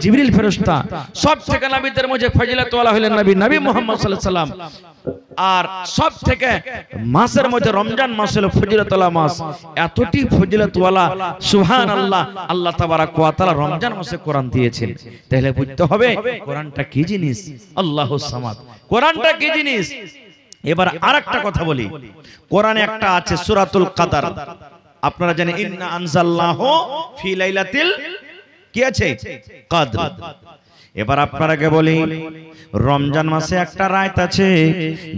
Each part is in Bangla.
জিবরিল ফেরেশতা সব থেকে নবীদের মধ্যে ফজিলত ওয়ালা হলেন নবী মুহাম্মদ সাল্লাল্লাহু আলাইহি সাল্লাম। আর সব থেকে মাসের মধ্যে রমজান মাস হলো ফজিলতওয়ালা মাস, এতটি ফজিলতওয়ালা সুবহানাল্লাহ। আল্লাহ তাবারাক ওয়া তাআলা রমজান মাসে কোরআন দিয়েছেন, তাহলে বুঝতে হবে কোরআনটা কি জিনিস, আল্লাহুস সামাদ, কোরআনটা কি জিনিস। এবার আরেকটা কথা বলি, কোরআনে একটা আছে সূরাতুল কদর, আপনারা জানেন ইন্না আনজালনাহু ফি লাইলাতিল কি আছে কদর। এবার আপনারাকে বলি রমজান মাসে একটা রাত আছে,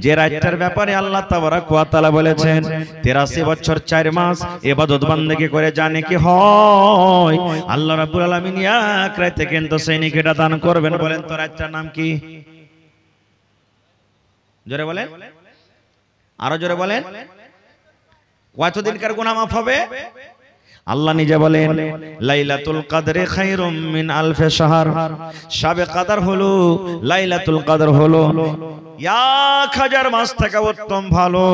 যে রাতটার ব্যাপারে আল্লাহ তাবারাক ওয়া তাআলা বলেছেন 83 বছর 4 মাস ইবাদত বندگی করে জানে কি হয়, আল্লাহ রাব্বুল আলামিন এক রাতে কিন্তু সেই নেকিটা দান করবেন। বলেন তো রাতটার নাম কি? জোরে বলেন, আরো জোরে বলেন। কতদিনকার গুনাহ মাফ হবে? আল্লাহ নিজে বলেন লাইলাতুল কদরে খায়রুম মিন আলফে শাহর, শাবে কদর হলো, লাইলাতুল কদর হলো 1000 মাস থেকে উত্তম ভালো।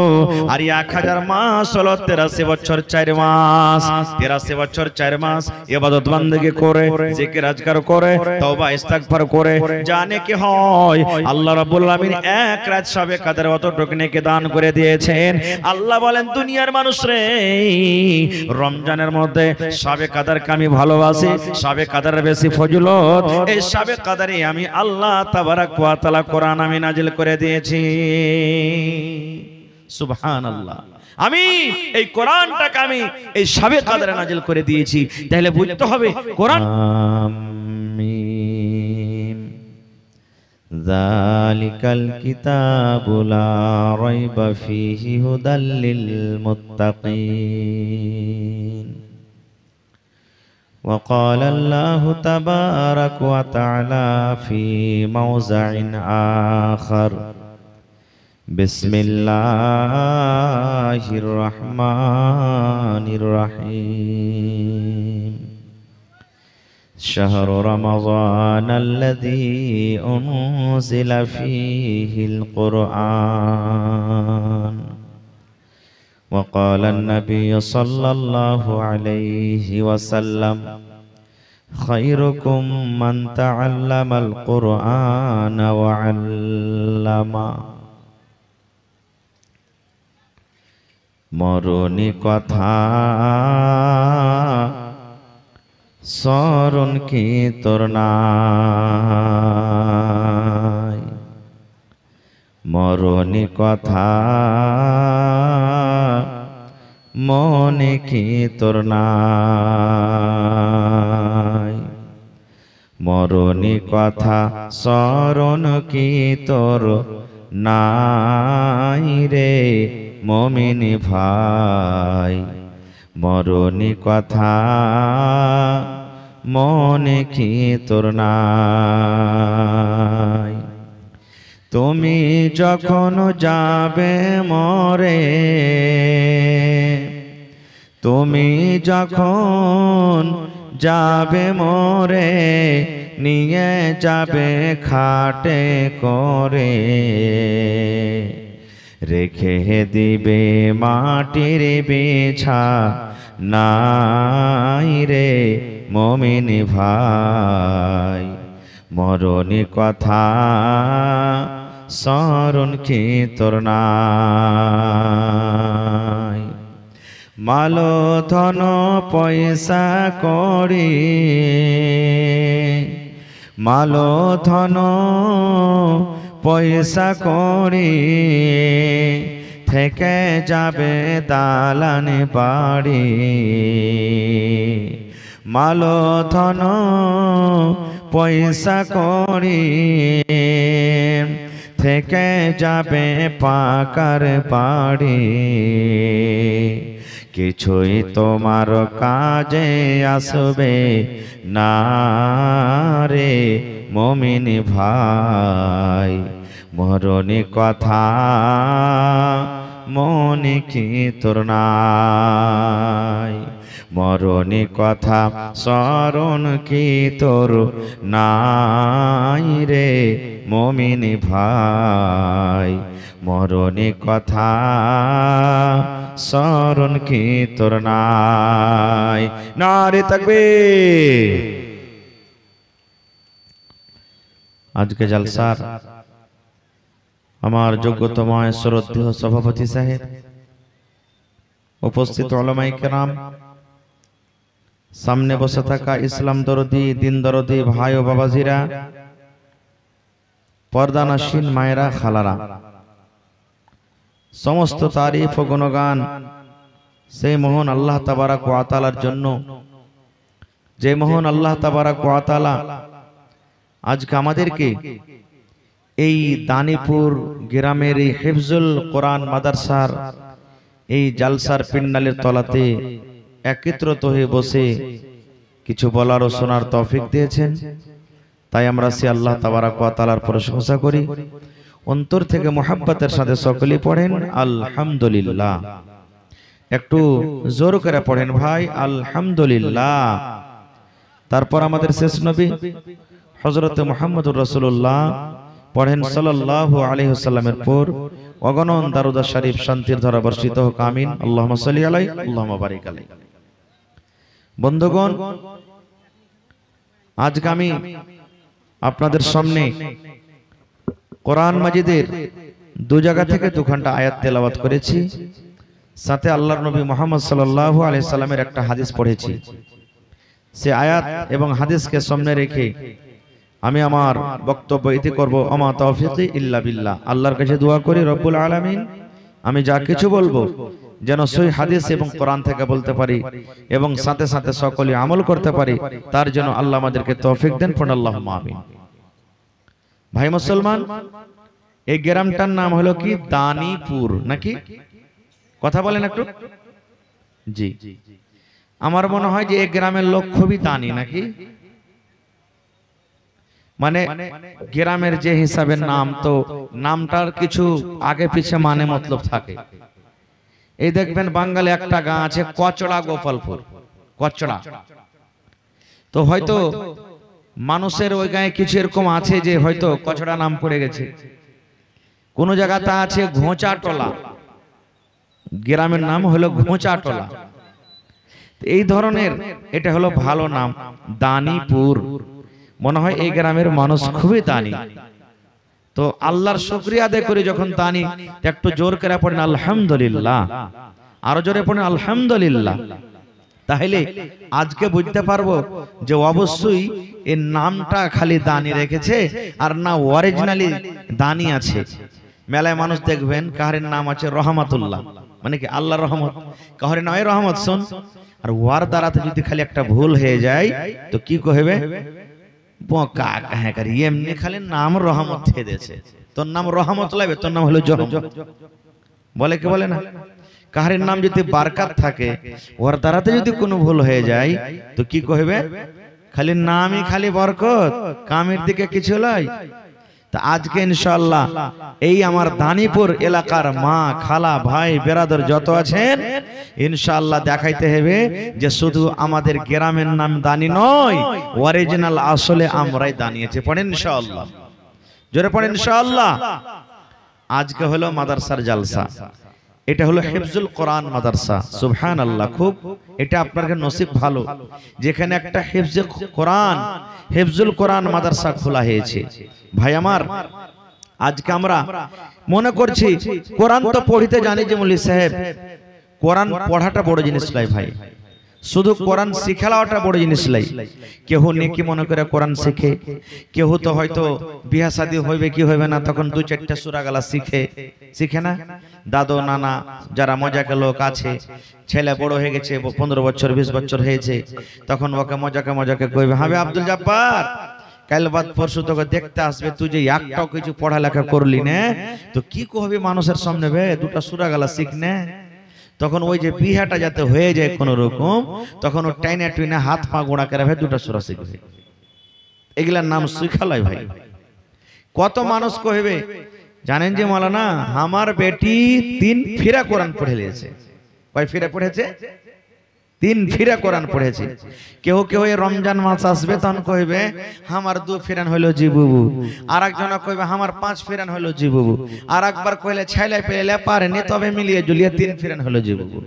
আর 1000 মাস হলো 83 বছর 4 মাস। 83 বছর 4 মাস ইবাদত বندگی করে, জিকির আজকার করে, তওবা ইস্তিগফার করে জানে কি হয়, আল্লাহ রাব্বুল আলামিন এক রাত শাবে কদর অতটুকু নেকি দান করে দিয়েছেন। আল্লাহ বলেন দুনিয়ার মানুষ রে, রমজানের মধ্যে শাবে কদরকে আমি ভালোবাসি, শাবে কদরের বেশি ফজিলত, এই শাবে কদরে আমি আল্লাহ তাবারাক ওয়া তাআলা কোরআন আমি নাজিল করে দিয়েছি। সুবহানাল্লাহ, আমি এই কোরআনটাকে আমি এই শাবে কদরে নাজিল করে দিয়েছি, তাহলে বুঝতে হবে কোরআন। আমিন। যালিকাল কিতাবু লা রাইবা ফীহি হুদাল লিল মুত্তাকিন। وقال الله تبارك وتعالى في موضع آخر بسم الله الرحمن الرحيم شهر رمضان الذي أنزل فيه القرآن وقال النبي صلى الله عليه وسلم خيركم من تعلم القرآن وعلمه। মরণী কথা স্মরণ কি তোর নাই, মরণী কথা মনে কি তোর নাই, মরণী কথা স্মরণ কি তোর নাই রে মুমিন ভাই, মরণী কথা মনে কি তোর নাই। তুমি যখন যাবে মরে, তুমি যখন যাবে মরে, নিয়ে যাবে খাটে করে, রেখে দিবে মাটির বিছা নাই রে মুমিন ভাই, মরণী কথা স্মরণ কি তোর নাই। মালো ধন পয়সা করি, মালো ধন পয়সা করি, থেকে যাবে দালান বাড়ি, মালো ধন পয়সা করি, থেকে যাবে পাকার বাড়ি, কিছুই তোমার কাজে আসবে না রে মুমিন ভাই, মরণী কথা মনে কি তোর নাই, মরণী কথা স্মরণ কি তোর নাই রে মুমিন ভাই, মরণী কথা স্মরণ কি তোর নাই। নারে তাকবীর। আজকে জলসার আমার যোগ্যতময় শ্রদ্ধেয় সভাপতি সাহেব, উপস্থিত উলামায়ে কেরাম, সামনে বসে থাকা ইসলাম দরদি, দিন দরদি ভাই ও বাবাজিরা, পর্দানাসীন মায়েরা, খালারা, সমস্ত তারিফ ও গুণগান সেই মহান আল্লাহ তাবারাক ওয়া তাআলার জন্য, যে মহান আল্লাহ তাবারাক ওয়া তাআলা আজকে আমাদেরকে এই দানিপুর গ্রামের এই হিফজুল কোরআন মাদ্রাসার এই জালসার পিন্ডালের তলাতে একত্রিত হয়ে বসে কিছু বলার ও শোনার তৌফিক দিয়েছেন। তাই আমরা সে আল্লাহ তাবারাক ওয়া তাআলার প্রশংসা করি। অন্তর থেকে মুহাব্বতের সাথে সকলেই পড়েন আলহামদুলিল্লাহ। একটু জোর করে পড়েন ভাই, আলহামদুলিল্লাহ। তারপর আমাদের শেষ নবী হযরত মুহাম্মদুর রাসূলুল্লাহ পড়েন সাল্লাল্লাহু আলাইহি ওয়াসাল্লামের পর অগণন দারুদ শরীফ শান্তির ধারা বর্ষিত হোক, আমিন। আল্লাহুম্মা সাল্লি আলাইহি আল্লাহুম্মা বারিক আলাইহি। বন্ধুগণ, আজকে আমি আপনাদের সামনে কোরআন মাজিদের দু জায়গা থেকে দুখানা আয়াত তেলাওয়াত করেছি, সাথে আল্লাহর নবী মুহাম্মদ সাল্লাল্লাহু আলাইহি সাল্লামের একটা হাদিস পড়েছি। সে আয়াত এবং হাদিসকে সামনে রেখে আমি আমার বক্তব্য ইতি করব। আমা তাওফীকি ইল্লা বিল্লাহ। আল্লাহর কাছে দোয়া করি রব্বুল আলামিন আমি যা কিছু বলবো যেন সহিহ হাদিস এবং কোরআন থেকে বলতে পারি এবং সাথে সাথে সকলে আমল করতে পারি, তার জন্য আল্লাহ আমাদেরকে তৌফিক দেন। পড়ুন আল্লাহুম্মা আমিন। ভাই মুসলমান, এই গ্রামটার নাম হলো কি? দানিপুর, নাকি? কথা বলেন একটু। জি, আমার মনে হয় যে এই গ্রামের লোক খুবই দানি, নাকি? মানে গ্রামের যে হিসাবের নাম, তো নামটার কিছু আগে পিছে মানে মতলব থাকে। এই দেখবেন বাঙালি একটা গাঁ আছে কচড়া গোপালপুর, কচড়া। তো হয়তো মানুষের ওই গায়ে কিছু এরকম আছে যে হয়তো কচড়া নাম পড়ে গেছে। কোন জায়গাতে আছে ঘোঁচাটোলা, গ্রামের নাম হলো ঘোঁচাটোলা। এই ধরনের এটা হলো ভালো নাম, দানিপুর। মনে হয় এই গ্রামের মানুষ খুবই দানি। তো আল্লাহর শুকরিয়া আদায় করে যখন দানি, একটু জোর করে পড়েন আলহামদুলিল্লাহ, আরো জোরে পড়েন আলহামদুলিল্লাহ। তাহলে আজকে বুঝতে পারবো যে অবশ্যই এর নামটা খালি দানি রেখেছে আর না অরিজিনালি দানি আছে। মেলায় মানুষ দেখবেন কাহারের নাম আছে রহমাতুল্লাহ, মানে কি আল্লাহর রহমত, কাহারের নাম রহমত শোন, আর ওয়ার দ্বারাতে যদি খালি একটা ভুল হয়ে যায় তো কি কইবে? বোকা কাহে করি, এমনি খালি নাম রহমত দিয়ে দিয়েছে, তোর নাম রহমত লাগবে, তোর নাম হলো জহম। বলে কি বলে না? কাহারের নাম যদি বারকাত থাকে, ওর দ্বারাতে যদি কোনো ভুল হয়ে যায় তো কি কইবে? খালি নামই খালি বরকত, কামের দিকে কিছু নাই। তা আজকে ইনশাআল্লাহ এই আমার দানিপুর এলাকার মা, খালা, ভাই, বেরাদর যত আছেন, ইনশাআল্লাহ দেখাইতে হবে যে শুধু আমাদের গ্রামের নাম দানি নয়, অরিজিনাল আসলে আমরাই দানিয়েছি। পড়েন ইনশাআল্লাহ, জোরে পড়েন ইনশাআল্লাহ। আজকে হলো মাদ্রাসার জালসা, এটা হলো হিফজুল কোরআন মাদ্রাসা। সুবহানাল্লাহ, খুব এটা আপনার নসিব ভালো যেখানে একটা হিফজুল কোরআন মাদ্রাসা খোলা হয়েছে। ভাই আমার, আজকে আমরা মনে করছি কোরআন তো পড়িতে জানি যে মৌলভী সাহেব, কোরআন পড়াটা বড় জিনিস নয় ভাই, শুধু কোরআন শিখালাটা বড় জিনিস নাই। কেউ নেকি মনে করে কোরআন শিখে, কেউ তো হয়তো বিয়া শাদী হইবে কি হইবে না তখন দু চারটা সূরা গালা শিখে না। দাদু নানা যারা মজাকে লোক আছে, ছেলে বড় হয়ে গেছে, 15 বছর 20 বছর হয়েছে, তখন ওকে মজাকে কইবে, হবে আব্দুল জব্বার কাল বাদ পরশু তোকে দেখতে আসবে, তুই যে একটাও কিছু পড়ালেখা করলি না, তো কি কহবি মানুষের সামনে? বে দুটা সূরা গালা শিখ না। তখন ওই যে বিহাটা যাতে হয়ে যায় কোন রকম, তখন ও টাইনা টুইনা হাত পা গোড়া করে দুটা সূরা শিখবে। এগুলার নাম শিখালাই ভাই। কত মানুষ কইবে জানেন যে মাওলানা আমার বেটি 3 ফিরা কোরআন পড়ে লিয়েছে। কয় ফিরা পড়েছে? 3 ফিরা কোরআন পড়েছে। কেউ এই রমজান মাস আসবে তখন কইবে আমার 2 ফিরান হলো জি বুবু, আর একজন কইবে আমার 5 ফিরান হলো জি বুবু, আর একবার কইলে ছাইলে পেলে পারেনি তবে মিলিয়ে জুলিয়ে 3 ফিরান হলো জি বুবু।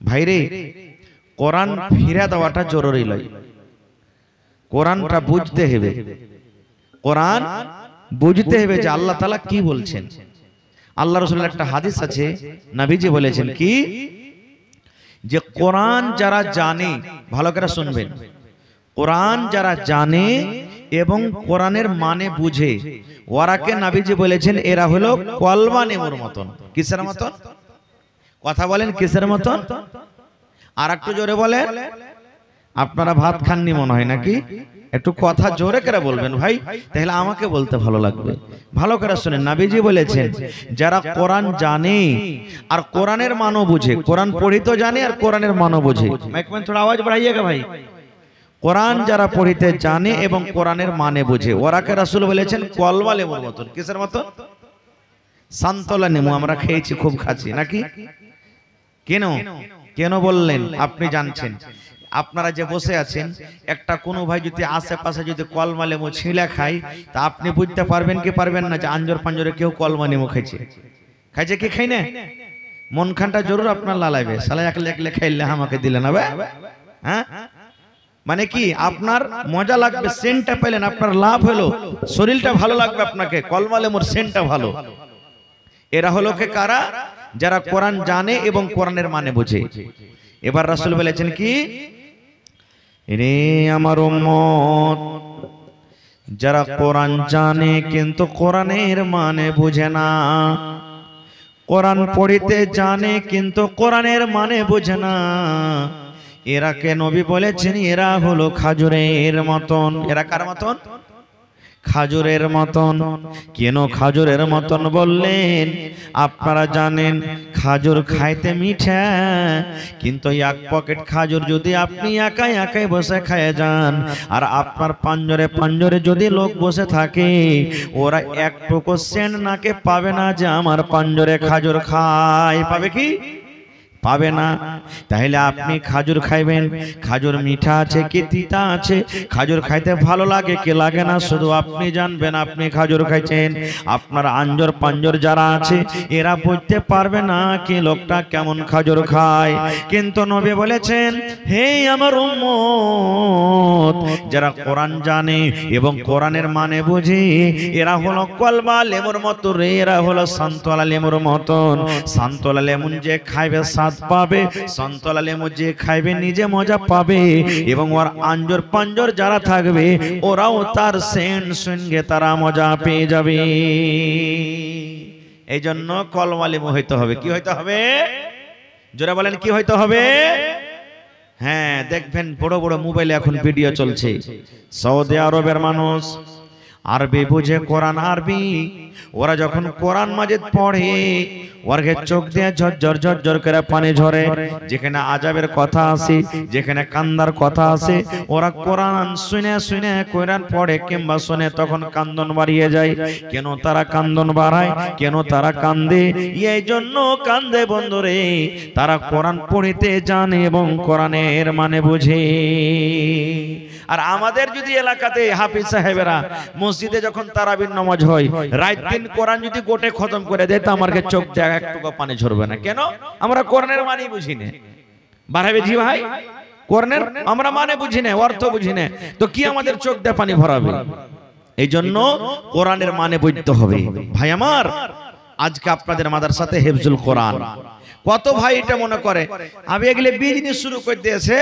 ভাইরে, কোরআন ফিরা দেওয়াটা জরুরি লয়, কোরআনটা বুঝতে হবে। কোরআন বুঝতে হবে যে আল্লাহ তাআলা কি বলছেন। আল্লাহ রাসূলের একটা হাদিস আছে, নবীজি বলেছেন কি যে কোরআন যারা জানে, ভালো করে শুনবেন, কোরআন যারা জানে এবং কোরআনের মানে বুঝে, ওরাকে নবীজি বলেছেন এরা হলো কলমা লেবুর মতন। কিসের মতন? কথা বলেন, কিসের মতন? আর একটু জোরে বলেন। আপনারা ভাত খাননি মনে হয় নাকি? একটু কথা জোরে করে বলবেন ভাই, তাহলে আমাকে বলতে ভালো লাগবে। ভালো করে শুনেন, নবীজি বলেছেন যারা কোরআন জানে আর কোরআনের মানও বুঝে, কোরআন পড়িতে জানে আর কোরআনের মানও বুঝে। মাইক में थोड़ा आवाज बढ़ाइएगा भाई। কোরআন যারা পড়িতে জানে এবং কোরআনের মানে বুঝে, ওরাকে রাসূল বলেছেন কলমা লেবুর মতন। কিসের মতন? সান্তলা নেমু আমরা খেয়েছি, খুব খাচ্ছি নাকি? কেন কেন বললেন? আপনি জানছেন। আপনারা যে বসে আছেন, একটা কোনো ভাই যদি আশেপাশে যদি কলমা লেবু ছিঁড়ে খায়, তা আপনি বুঝতে পারবেন কি পারবেন না যে আঞ্জর পাঞ্জরে কেউ কলমা লেবু খাইছে? খাইছে কি খাই না? মন খানটা জরুর আপনার লালাইবে, সালা একলে একলে খাইলে আমাকে দিলে না ভাই। হ্যাঁ, মানে কি আপনার মজা লাগবে, সেন্টটা পেলেন, আপনার লাভ হলো, শরীরটা ভালো লাগবে আপনাকে, কলমা লেবুর সেন্টটা ভালো। এরা হলো কে কারা? যারা কোরআন জানে এবং কোরআনের মানে বুঝে। এবার রাসূল বলেছেন কি, রে আমার উম্মত, যারা কোরআন জানে কিন্তু কোরআনের মানে বুঝে না, কোরআন পড়িতে জানে কিন্তু কোরআনের মানে বুঝে না, এরাকে নবী বলেছেন এরা হলো খাজুরের মতন। এরা কার মতন? খাজুরের মতন। কেন খাজুরের মতন বললেন? আপনারা জানেন খাজুর খাইতে মিঠা, কিন্তু এক পকেট খাজুর যদি আপনি একাই একাই বসে খায় যান, আর আপনার পাঞ্জরে পাঞ্জরে যদি লোক বসে থাকে, ওরা একটুকু সেন্ট নাকে পাবে না যে আমার পাঞ্জরে খাজুর খায়। পাবে কি? পাবে না। তাহলে আপনি খাজুর খাইবেন, খাজুর মিঠা আছে কি তিতা আছে, খাজুর খাইতে ভালো লাগে কি লাগে না, শুধু আপনি জানবেন আপনি খাজুর খাইছেন। আপনার আঞ্জর পাঞ্জর যারা আছে এরা বুঝতে পারবে না কি লোকটা কেমন খাজুর খায়। কিন্তু নবী বলেছেন, হে আমার উম্মত, যারা কোরআন জানে এবং কোরআনের মানে বুঝে, এরা হলো কলমা লেবুর মতো রে, এরা হলো সান্তলা লেবুর মতন। সান্তলা লেমন যে খাইবে স্বাদ পাবে, সন্তলা লেবু যে খাইবে নিজে মজা পাবে, এবং ওর আঞ্জর পাঞ্জর যারা থাকবে ওরাও তার সেন্ট সঙ্গে তারা মজা পেয়ে যাবে। এই জন্য কলমা লেবু হইতে হবে। কি হইতে হবে? জোরে বলেন, কি হইতে হবে? হ্যাঁ, দেখবেন বড় বড় মোবাইলে এখন ভিডিও চলছে, সৌদি আরবের মানুষ আরবি বুঝে, কোরআন আরবি, ওরা যখন কোরআন মাজিদ পড়ে ওরকে চোখ দিয়ে ঝরঝর ঝরঝর করে পানি ঝরে। যেখানে আযাবের কথা আছে, যেখানে কান্দার কথা আছে, ওরা কোরআন শুনে শুনে কোরআন পড়ে কিংবা শুনে তখন কান্দন বাড়িয়ে যায়। কেন তারা কান্দন বাড়ায়? কেন তারা কান্দে? এই জন্য কান্দে বন্ধুরে, তারা কোরআন পড়িতে জানে এবং কোরআনের মানে বুঝে। আর আমাদের যদি এলাকাতে হাফিজ সাহেবেরা মসজিদে যখন তারাবির নামাজ হয়, রাত দিন কোরআন যদি গোটে খতম করে দেয়, তো আমাকে চোখ দিয়ে একটুকু পানি ঝরবে না। কেন? আমরা কোরআনের মানে বুঝি না। বাড়াবে জি ভাই, কোরআনের আমরা মানে বুঝি না, অর্থ বুঝি না, তো কি আমাদের চোখ দিয়ে পানি ভরাবে? এই জন্য কোরআনের মানে বুঝতে হবে। ভাই আমার, আজকে আপনাদের মাদ্রাসাতে হিফজুল কোরআন, কত ভাই এটা মনে করে আমি এগুলো বিজনেস শুরু করে দিয়েছে,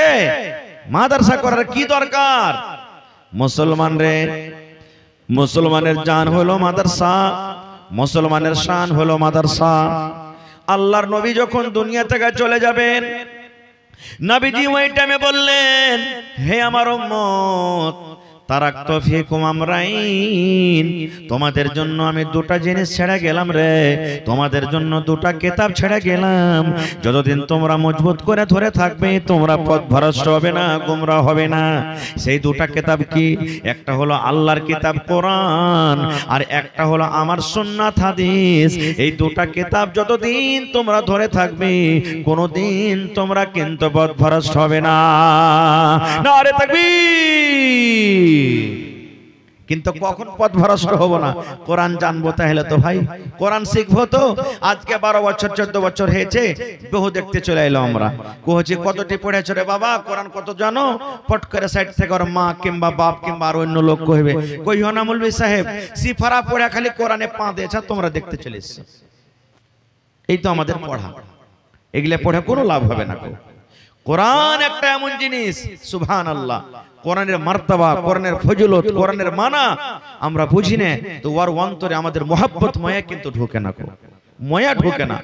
মাদ্রাসা করার কি দরকার? মুসলমান রে, মুসলমানের জান হলো মাদ্রাসা, মুসলমানের শান হলো মাদ্রাসা। আল্লাহর নবী যখন দুনিয়া থেকে চলে যাবেন, নবীজি ওই টাইমে বললেন, হে আমার উম্মত, তারাকতু ফিকুম আমরাইন, তোমাদের জন্য আমি দুটা জিনিস ছেড়ে গেলাম রে, তোমাদের জন্য দুটা কিতাব ছেড়ে গেলাম। যতদিন তোমরা মজবুত করে ধরে থাকবে, তোমরা পথভ্রষ্ট হবে না, গোমরা হবে না। সেই দুটা কিতাব কি? একটা হলো আল্লাহর কিতাব কোরআন, আর একটা হলো আমার সুন্নাত হাদিস। এই দুটা কিতাব যতদিন তোমরা ধরে থাকবে, কোনদিন তোমরা কিন্তু পথভ্রষ্ট হবে না। নারে তাকবীর! কিন্তু কখন পথ ভ্রষ্ট হব না, কোরআন জানবো তাহলে তো ভাই, কোরআন শিখবো তো। আজকে 12 বছর 14 বছর হয়েছে, বহু দেখতে চলে এলো আমরা, কোহছি কতটি পড়েছো রে বাবা, কোরআন কত জানো, পট করে সাইড থেকে ওর মা কিংবা বাপ কিংবা আর অন্য লোক কইবে, কইও না মৌলভী সাহেব সিফারা পড়া খালি কোরআনে পা দিয়েছে, তোমরা দেখতে চলে এসছো। এই তো আমাদের পড়া, এগুলা পড়ে কোনো লাভ হবে না। কোরআন একটা এমন জিনিস, সুবহানাল্লাহ, কোরআনের মার্তবা, কোরআনের ফজিলত, কোরআনের মানা আমরা বুঝি না, তো ওর অন্তরে আমাদের মোহাব্বত মায়া কিন্তু ঢোকে না, মায়া ঢোকে না।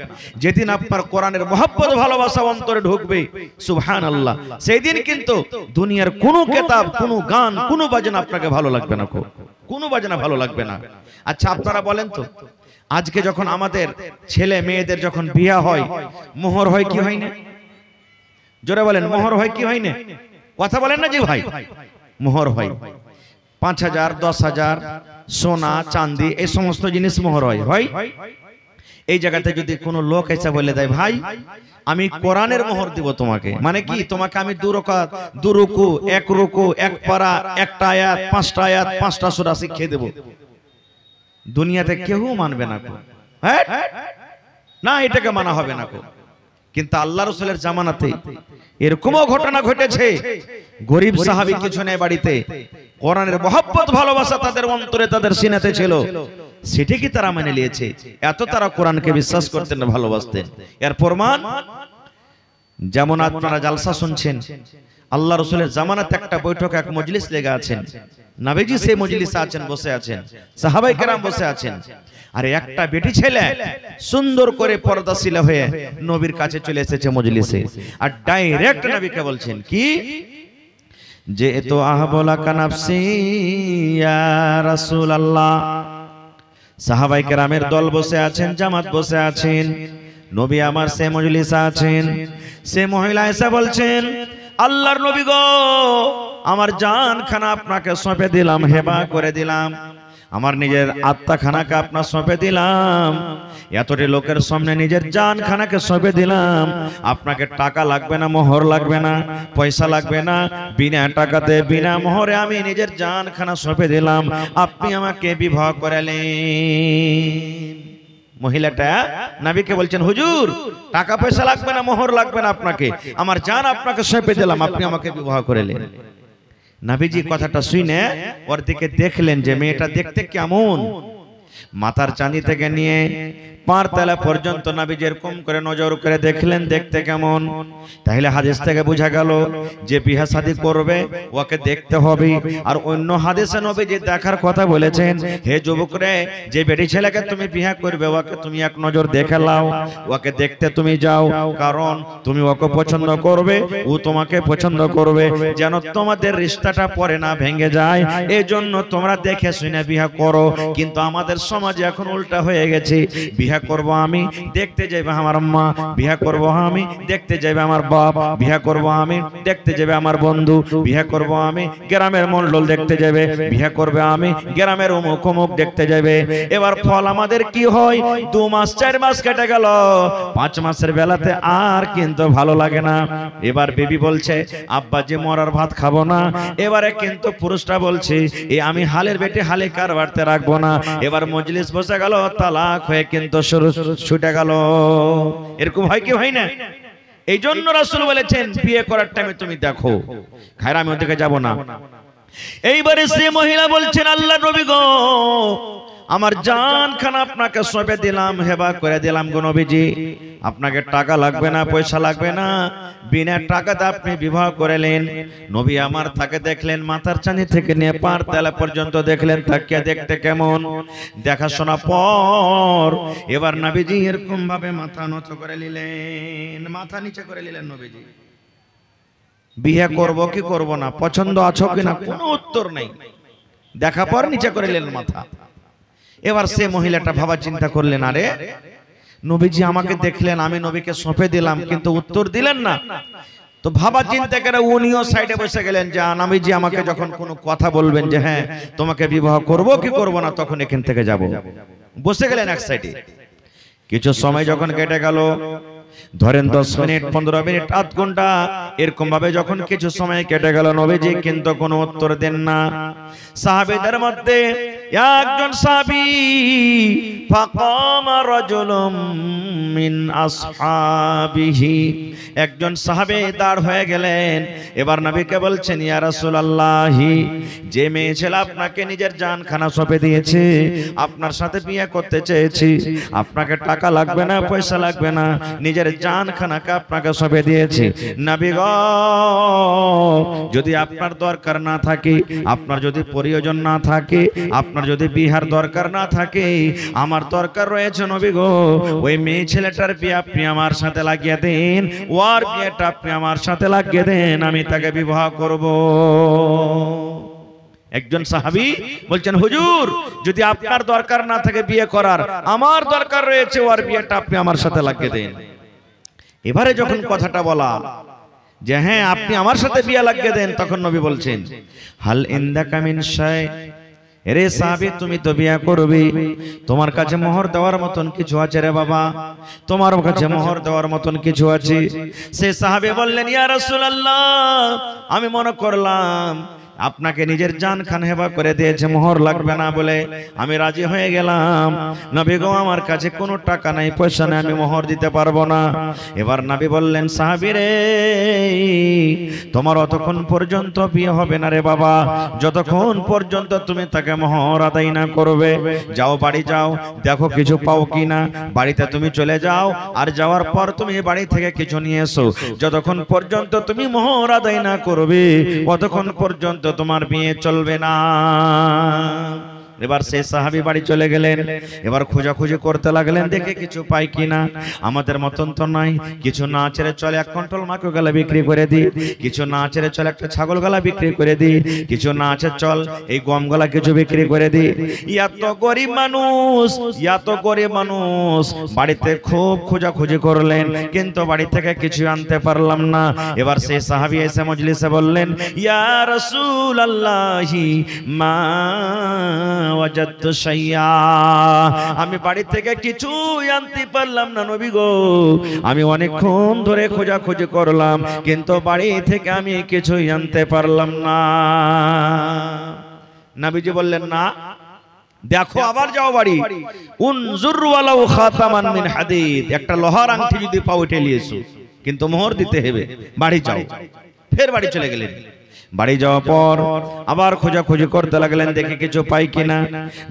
যেদিন আপনার কোরআনের মোহাব্বত ভালোবাসা অন্তরে ঢুকবে, সুবহানাল্লাহ, সেই দিন কিন্তু দুনিয়ার কোনো কিতাব, কোনো গান, কোনো বাজনা আপনাকে ভালো লাগবে না, কোনো বাজনা ভালো লাগবে না। আচ্ছা আপনারা বলেন তো, আজকে যখন আমাদের ছেলে মেয়েদের যখন বিয়া হয়, মোহর হয় কি হয় না? জোরে বলেন, মোহর হয় কি হয় না? কথা বলেন না জি ভাই, মোহর হয়। 5,000 10,000 সোনা চাঁদি এই সমস্ত জিনিস মোহর হয়। এই জায়গাতে যদি কোনো লোক এসে বলে দেয়, ভাই আমি কোরআনের মোহর দিব তোমাকে, মানে কি, তোমাকে আমি 2 রাকাত 2 রুকু 1 রুকু 1 পারা 1টা আয়াত 5টা আয়াত 5টা সূরা শিখিয়ে দেব, দুনিয়াতে কেউ মানবে না, হ্যাঁ না, এটাকে মানা হবে না। কিন্তু আল্লাহ রাসূলের জামানাতে এরকমও ঘটনা ঘটেছে, গরীব সাহাবী কিছু নেই বাড়িতে, কোরআনের মহব্বত ভালোবাসা তাদের অন্তরে তাদের সিনাতে ছিল, সেটা কি তারা মেনে নিয়েছে, এত তারা কোরআনকে বিশ্বাস করতেন, ভালোবাসতেন। এর প্রমাণ যেমন আপনারা জালসা শুনছেন, আল্লাহ রাসূলের জামানাতে একটা বৈঠক, এক মজলিস লেগে আছেন, নবীজি সেই মজলিসে আছেন, বসে আছেন, সাহাবায়ে কেরাম বসে আছেন, আর একটা বেটি ছেলে সুন্দর করে পর্দাশীলা হয়ে নবীর কাছে চলে এসেছে মজলিসে, আর ডাইরেক্ট নবীকে বলছেন কি, যে তো আহবলা কানাফসি ইয়া রাসূলুল্লাহ। সাহাবায়ে কেরামের দল বসে আছেন, জামাত বসে আছেন, নবী আমার সে মজলিসে আছেন, সে মহিলা এসে বলছেন, আল্লাহর নবী গো, আমার জান খানা আপনাকে সঁপে দিলাম, হেবা করে দিলাম, আমার নিজের আত্মা খানাকে আপনার সঁপে দিলাম, এতটি লোকের সামনে নিজের জান খানাকে সঁপে দিলাম, আপনাকে টাকা লাগবে না, মোহর লাগবে না, পয়সা লাগবে না, বিনা টাকাতে বিনা মোহরে আমি নিজের জান খানা সঁপে দিলাম, আপনি আমাকে বিবাহ করালেন। মহিলাটা নবীকে বলছেন, হুজুর টাকা পয়সা লাগবে না, মোহর লাগবে না, আপনাকে আমার জান আপনাকে সঁপে দিলাম, আপনি আমাকে বিবাহ করালেন। নবীজি কথাটা শুনে ওর দিকে দেখলেন যে মেয়েটা দেখতে কেমন, মাথার চাঁদি থেকে নিয়ে পার তলা পর্যন্ত নবীজি এরকম করে নজর করে দেখলেন, দেখতে কেমন। তাহলে হাদিস থেকে বোঝা গেল যে বিয়ে শাদী করবে ওকে দেখতে হবে। আর অন্য হাদিসে নবীজি দেখার কথা বলেছেন, হে যুবক রে, যে বেটি ছেলেকে তুমি বিয়ে করবে ওকে তুমি এক নজর দেখে নাও, ওকে দেখতে তুমি যাও, কারণ তুমি ওকে পছন্দ করবে, ও তোমাকে পছন্দ করবে, যেন তোমাদের রিশতাটা পরে না ভেঙে যায়, এই জন্য তোমরা দেখে শুনে বিয়ে করো। কিন্তু আমাদের সমাজে এখন উল্টা হয়ে গেছে, বিয়ে করব আমি, দেখতে যাবে আমার মা, বিয়ে করব আমি, দেখতে যাবে আমার বাপ, বিয়ে করব আমি, দেখতে যাবে আমার বন্ধু, বিয়ে করব আমি, গ্রামের মন্ডল দেখতে যাবে, বিয়ে করবে আমি, গ্রামের অমুক অমুক দেখতে যাবে। এবার ফল আমাদের কি হয়, 2 মাস 4 মাস কেটে গেল, 5 মাসের বেলাতে আর কিন্তু ভালো লাগে না। এবার বেবি বলছে, আব্বা যে মরার ভাত খাবো না। এবারে কিন্তু পুরুষটা বলছে, এই আমি হালের বেটে হালে কার বাড়তে রাখবো না। এবার মজলিস বসে গেল, তালাক হয়ে কিন্তু ছুটে গেল। এরকম হয় কি হয় না? এই জন্য রাসূল বলেছেন, বিয়ে করার টাইমে তুমি দেখো। খায়রা আমি ওদিকে যাব না। এইবারে সে মহিলা বলছেন, আল্লাহ নবী গো, আমার জান খানা আপনাকে সঁপে দিলাম, হেবা করে দিলাম গো নবীজি, আপনাকে টাকা লাগবে না, পয়সা লাগবে না, বিনা টাকাতে আপনি বিবাহ করালেন। নবী আমার তাকে দেখলেন, মাথার চাঁদি থেকে নিয়ে পার তলা পর্যন্ত দেখলেন, তাকিয়ে দেখতে কেমন। দেখাশোনা পর এবার নবীজি এরকম ভাবে মাথা নত করে নিলেন, মাথা নিচে করে নিলেন। নবীজি বিয়ে করব কি করব না, পছন্দ আছো কিনা, কোনো উত্তর নেই। দেখা পর নিচে করে নিলেন মাথা। এবার সে মহিলাটা ভাবা চিন্তা করলেন, আরে নবীজি আমাকে দেখলেন, আমি নবীকে সঁপে দিলাম, কিন্তু উত্তর দিলেন না। তো ভাবা চিন্তা করে উনিও সাইডে বসে গেলেন, যে নবীজি আমাকে যখন কোনো কথা বলবেন যে হ্যাঁ তোমাকে বিবাহ করব কি করব না, তখন এখান থেকে যাব, বসে গেলেন এক সাইডে। কিছু সময় যখন কেটে গেল, ধরেন 10 মিনিট 15 মিনিট আধ ঘন্টা এরকম ভাবে যখন কিছু সময় কেটে গেল নবীজি কিন্তু কোনো উত্তর দেন না। সাহাবীদের মধ্যে একজন সাহাবী ফাকামা রাজুলুম মিন আসহাবিহি, একজন সাহাবী দাঁড় হয়ে গেলেন। এবার নবীকে বলছেন, ইয়া রাসূলুল্লাহি, যে মেয়ে ছেলে আপনাকে নিজের জানখানা সঁপে দিয়েছে, আপনার সাথে বিয়ে করতে চেয়েছি, আপনাকে টাকা লাগবে না, পয়সা লাগবে না, নিজের জানখানাকে আপনাকে সঁপে দিয়েছি। নবী গো, যদি আপনার দরকার না থাকে, আপনার যদি প্রয়োজন না থাকে, আপনার যদি বিহার দরকার না থাকে, আমার দরকার রয়েছে নবী গো, ওই মেয়ে ছেলেটার বিয়ে আপনি আমার সাথে লাগিয়ে দেন, ওর বিয়েটা আপনি আমার সাথে লাগিয়ে দেন, আমি তাকে বিবাহ করব। একজন সাহাবী বলছেন, হুজুর, যদি আপনার দরকার না থাকে বিয়ে করার, আমার দরকার রয়েছে, ওর বিয়েটা আপনি আমার সাথে লাগিয়ে দেন। এবারে যখন কথাটা বলা যে হ্যাঁ আপনি আমার সাথে বিয়ে লাগিয়ে দেন, তখন নবী বলছেন, হাল ইনদাকা মিন শাই, রে সাহাবী, তুমি তো বিয়ে করবে, তোমার কাছে মোহর দেওয়ার মতন কিছু আছে রে বাবা, তোমার কাছে মোহর দেওয়ার মতন কিছু আছে? সে সাহাবী বললেন, ইয়া রাসূলুল্লাহ, আমি মনে করলাম আপনাকে নিজের জান খান হেবা করে দিয়েছে, মোহর লাগবে না বলে আমি রাজি হয়ে গেলাম। নবী গো, আমার কাছে কোনো টাকা নাই, পয়সা নাই, আমি মোহর দিতে পারবো না। এবার নবী বললেন, সাহাবী রে, তোমার অতক্ষণ পর্যন্ত বিয়ে হবে না রে বাবা, যতক্ষণ পর্যন্ত তুমি তাকে মোহর আদায় না করবে। যাও, বাড়ি যাও, দেখো কিছু পাও কিনা, বাড়িতে তুমি চলে যাও, আর যাওয়ার পর তুমি বাড়ি থেকে কিছু নিয়ে এসো। যতক্ষণ পর্যন্ত তুমি মোহর আদায় না করবে, ততক্ষণ পর্যন্ত তোমার বিয়ে চলবে না। এবার সেই সাহাবী বাড়ি চলে গেলেন। এবার খোঁজাখুঁজি করতে লাগলেন, দেখে কিছু পাই কিনা। আমাদের মতন তো নাই, কিছু না ছেড়ে চলে এক কুইন্টাল মাকে গলা বিক্রি করে দিই, কিছু না ছেড়ে চলে একটা ছাগল গলা বিক্রি করে দিই, কিছু না আছে চল এই গম গলা কিছু বিক্রি করে দিই। এত গরিব মানুষ, এত গরিব মানুষ, বাড়িতে খুব খোঁজাখুঁজি করলেন, কিন্তু বাড়ি থেকে কিছু আনতে পারলাম না। এবার সেই সাহাবী এসে মজলিসে বললেন, ইয়া রাসূলুল্লাহি, মা ওয়াজাদতু শাইয়া, আমি বাড়ি থেকে কিছু আনতে পারলাম না নবী গো, আমি অনেকক্ষণ ধরে খোঁজাখুঁজি করলাম, কিন্তু বাড়ি থেকে আমি কিছুই আনতে পারলাম না। নবীজি বললেন, না, দেখো আবার যাও বাড়ি, উনজুর ওয়ালাউ খাতামান মিন হাদিদ, একটা লোহার আংটি যদি পাও এটা নিয়ে এসো, কিন্তু মোহর দিতে হবে। বাড়ি যাও। ফের বাড়ি চলে গেলেন। বাড়ি যাওয়ার পর আবার খোঁজাখুঁজি করতে লাগলেন, দেখে কিছু পাই কিনা।